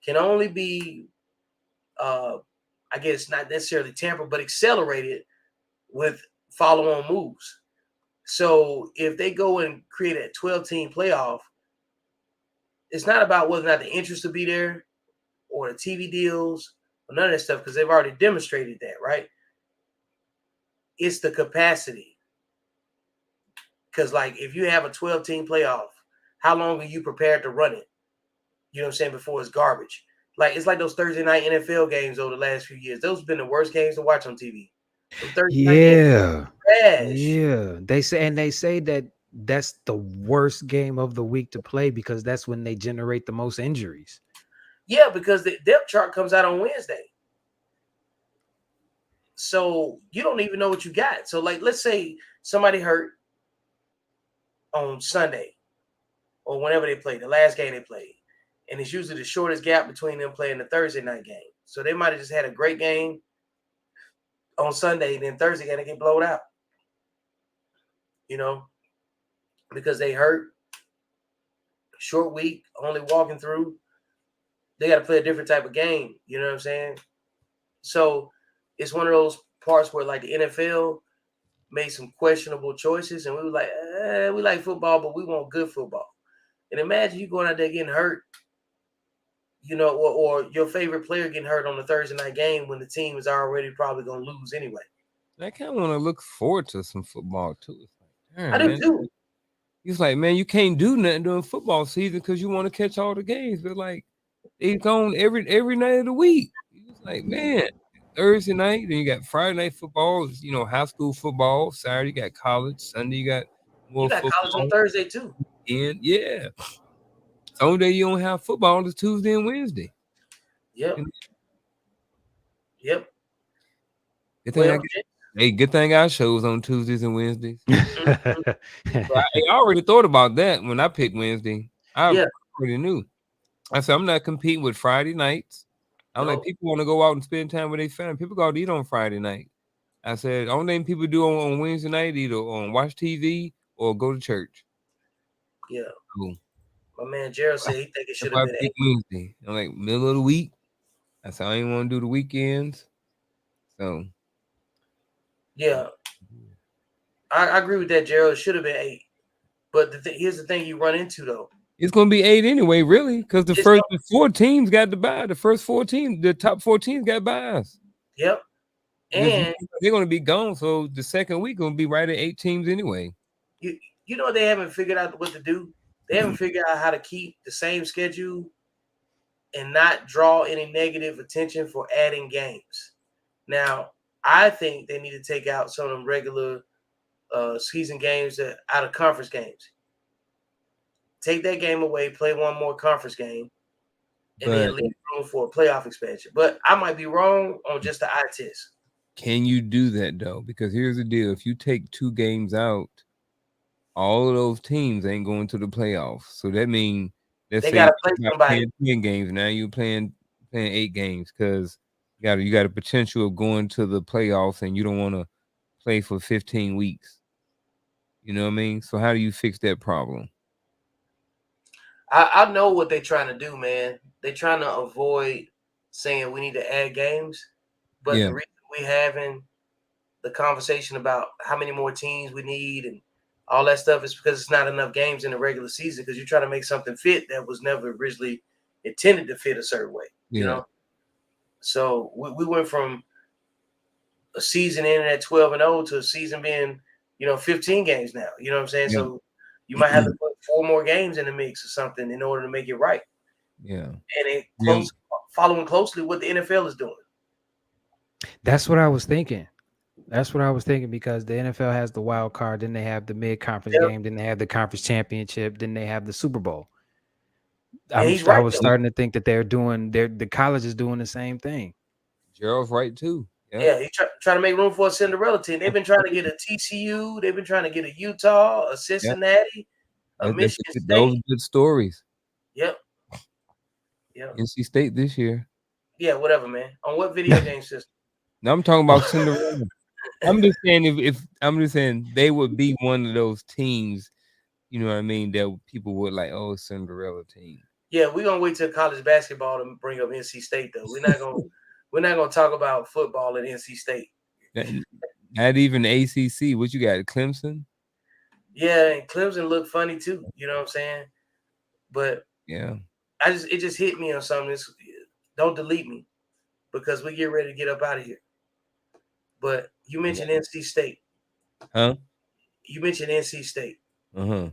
can only be, I guess, not necessarily tampered, but accelerated with follow-on moves. So if they go and create a 12-team playoff, it's not about whether or not the interest will be there or the TV deals or none of that stuff, because they've already demonstrated that, right? It's the capacity. Because, like, if you have a 12-team playoff, how long are you prepared to run it? You know what I'm saying? Before it's garbage. Like, it's like those Thursday night NFL games over the last few years. Those have been the worst games to watch on TV. Yeah. Trash. Yeah. They say that that's the worst game of the week to play because that's when they generate the most injuries. Yeah, because the depth chart comes out on Wednesday. So you don't even know what you got. So, like, let's say somebody hurt on Sunday or whenever they play, the last game they played. And it's usually the shortest gap between them playing the Thursday night game. So they might have just had a great game on Sunday, then Thursday game they get blowed out. Because they hurt, short week, only walking through. They got to play a different type of game. You know what I'm saying? So it's one of those parts where, like, the NFL made some questionable choices, and we were like, we like football, but we want good football. And imagine you going out there getting hurt, or your favorite player getting hurt on the Thursday night game when the team is already probably going to lose anyway. I kind of want to look forward to some football too. It's like, I do too. It's like, man, you can't do nothing during football season because you want to catch all the games. But like, it's on every night of the week. It's like, man, Thursday night, then you got Friday night football, high school football. Saturday you got college. Sunday you got more got football. college on Thursday too. And yeah, only day you don't have football is Tuesday and Wednesday. Yep. Good thing our shows on Tuesdays and Wednesdays. Mhm. I already thought about that when I picked Wednesday. I Yeah. already knew. I said I'm not competing with Friday nights. I'm like, Nope. people want to go out and spend time with their family. People go out to eat on Friday night. I said only thing people do on Wednesday night either on watch TV or go to church. Yeah. Cool. My man Gerald said he think it should That's why have I been 8. picked Wednesday. I'm like middle of the week. I said I ain't want to do the weekends. So Yeah. I agree with that, Gerald. It should have been 8. But here's the thing you run into though. it's gonna be 8 anyway, really, because the It's first 4 teams got to buy. The first 4 teams, the top 4 teams got buys. Yep. Because And they're gonna be gone, so the second week gonna be right at 8 teams anyway. you know they haven't figured out what to do. They haven't figured out how to keep the same schedule and not draw any negative attention for adding games. Now, I think they need to take out some of them regular season games that out of conference games. Take that game away, play one more conference game, and then leave room for a playoff expansion. But I might be wrong on just the eye test. Can you do that though? Because here's the deal: if you take 2 games out, all of those teams ain't going to the playoffs. So that means let's They say got to play you're somebody. playing 10 games now. You're playing 8 games because you got a potential of going to the playoffs, and you don't want to play for 15 weeks. You know what I mean? So how do you fix that problem? I know what they're trying to do, man. They're trying to avoid saying we need to add games. But the reason we having the conversation about how many more teams we need and all that stuff is because it's not enough games in the regular season because you're trying to make something fit that was never originally intended to fit a certain way, you know? So we went from a season ending at 12-0 to a season being, 15 games now. You know what I'm saying? Yeah. So you might have to put 4 more games in the mix or something in order to make it right. Yeah. And following closely what the NFL is doing. That's what I was thinking. Because the NFL has the wild card, then they have the mid-conference game, then they have the conference championship, then they have the Super Bowl. I was starting to think that the college is doing the same thing. Gerald's right too. Yeah, he's trying to make room for a Cinderella team. They've been trying to get a TCU. They've been trying to get a Utah, a Cincinnati, a Michigan State. Those are good stories. Yep. NC State this year. Yeah, whatever, man. On what video game system? No, I'm talking about Cinderella. I'm just saying if I'm just saying they would be one of those teams, you know what I mean, that people would like, oh, Cinderella team. Yeah, we're gonna wait till college basketball to bring up NC State though. We're not gonna talk about football at NC State. Not even ACC. What you got, Clemson? Yeah, and Clemson looked funny too. You know what I'm saying? But yeah, it just hit me on something. Don't delete me because we get ready to get up out of here. But you mentioned NC State. Huh? You mentioned NC State. Uh-huh.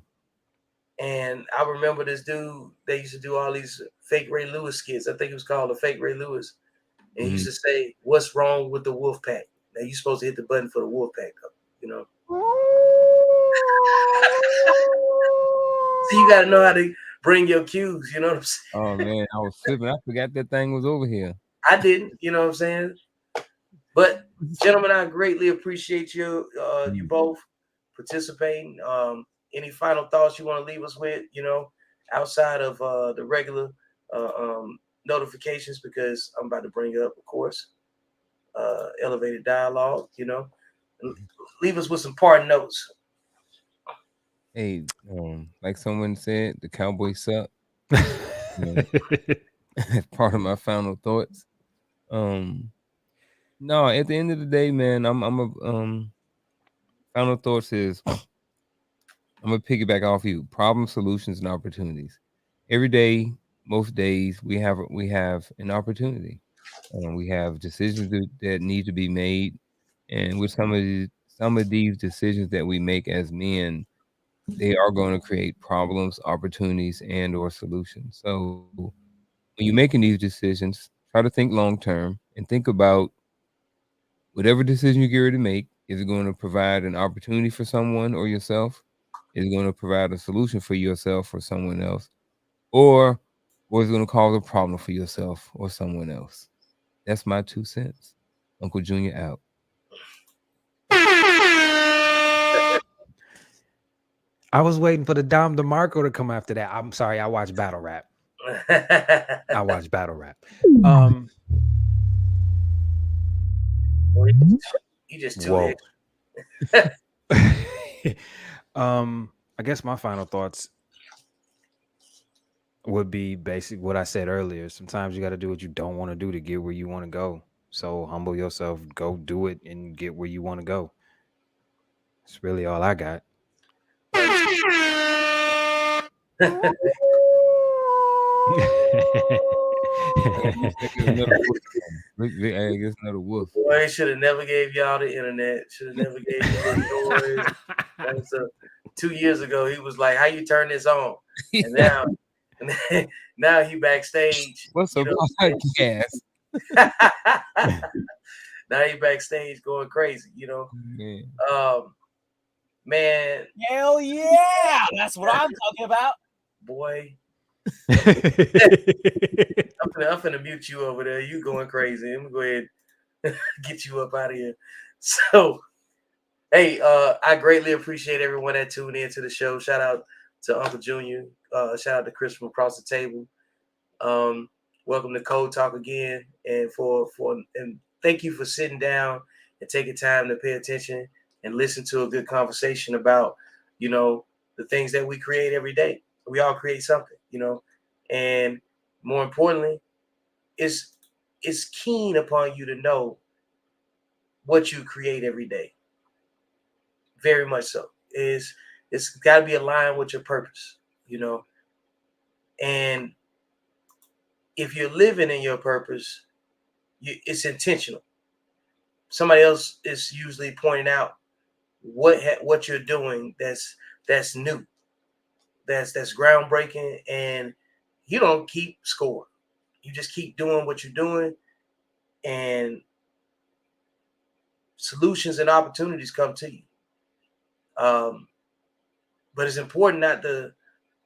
And I remember this dude, they used to do all these fake Ray Lewis skits. I think it was called the fake Ray Lewis. And he used to say, what's wrong with the wolf pack? Now you're supposed to hit the button for the wolf pack, you know. So you gotta know how to bring your cues, you know what I'm saying? Oh man, I was slipping. I forgot that thing was over here. I didn't, you know what I'm saying? But gentlemen, I greatly appreciate you you both participating. Any final thoughts you want to leave us with, outside of the regular notifications, because I'm about to bring up, of course, elevated dialogue, leave us with some parting notes. Hey, like someone said, the Cowboys suck. Part of my final thoughts. No, at the end of the day, man, I'm a final thoughts is I'm gonna piggyback off you. Problem, solutions, and opportunities. Every day, most days, we have an opportunity. We have decisions that need to be made, and with some of these decisions that we make as men, they are going to create problems, opportunities, and or solutions. So when you're making these decisions, try to think long term and think about whatever decision you get ready to make. Is it going to provide an opportunity for someone or yourself? Is it going to provide a solution for yourself or someone else? Or is it going to cause a problem for yourself or someone else? That's my 2 cents. Uncle Junior out. I was waiting for the Dom DeMarco to come after that. I'm sorry, I watch battle rap. I watch battle rap. You just too Whoa. extra. I guess my final thoughts would be basic what I said earlier. Sometimes you got to do what you don't want to do to get where you want to go. So humble yourself, go do it, and get where you want to go. That's really all I got. I guess another wolf. Boy, should have never gave y'all the internet. Should have never gave you the noise. That was 2 years ago. He was like, "How you turn this on?" And now he backstage. What's a podcast? Now he backstage going crazy. Man. Hell yeah, that's what I'm talking about. Boy. I'm finna mute you over there. You going crazy. I'm gonna go ahead and get you up out of here. So, hey, I greatly appreciate everyone that tuned in to the show. Shout out to Uncle Junior. Shout out to Chris from across the table. Welcome to Code Talk again, and and thank you for sitting down and taking time to pay attention and listen to a good conversation about, the things that we create every day. We all create something, and more importantly, it's keen upon you to know what you create every day. Very much so. It's got to be aligned with your purpose, and if you're living in your purpose, it's intentional. Somebody else is usually pointing out what you're doing that's new, that's groundbreaking, and you don't keep score. You just keep doing what you're doing, and solutions and opportunities come to you. But it's important not to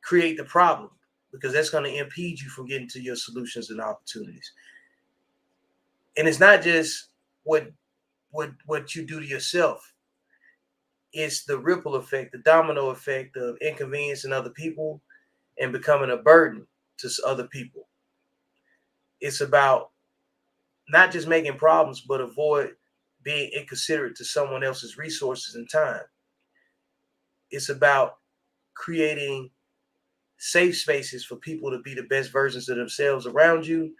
create the problem, because that's going to impede you from getting to your solutions and opportunities. And it's not just what you do to yourself. It's the ripple effect, the domino effect of inconveniencing other people and becoming a burden to other people. It's about not just making problems, but avoid being inconsiderate to someone else's resources and time. It's about creating safe spaces for people to be the best versions of themselves around you,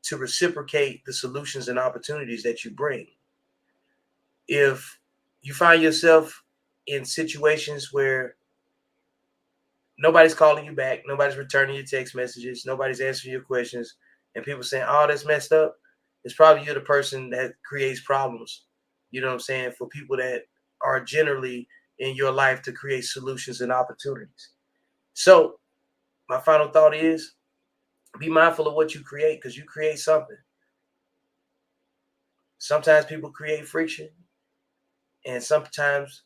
to reciprocate the solutions and opportunities that you bring. If you find yourself in situations where nobody's calling you back, nobody's returning your text messages, nobody's answering your questions, and people saying, "Oh, that's messed up," it's probably you're the person that creates problems, for people that are generally in your life to create solutions and opportunities. So my final thought is, be mindful of what you create, because you create something. Sometimes people create friction, and sometimes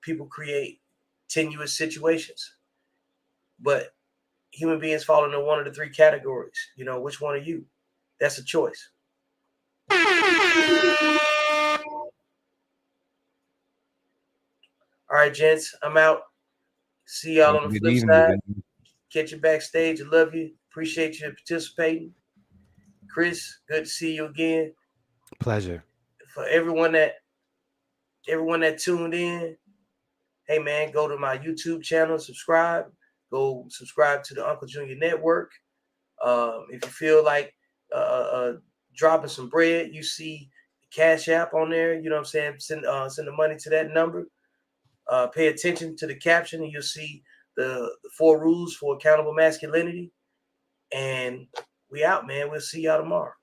people create tenuous situations. But human beings fall into one of the three categories. Which one are you? That's a choice. All right, gents, I'm out. See y'all on the flip side. Catch you backstage. I love you. Appreciate you participating. Chris, good to see you again. Pleasure. For everyone that tuned in, hey man, go to my YouTube channel, subscribe. Go subscribe to the Uncle Junior Network. If you feel like dropping some bread, you see the Cash App on there. You know what I'm saying? Send the money to that number. Pay attention to the caption, and you'll see the 4 rules for accountable masculinity. And we out, man. We'll see y'all tomorrow.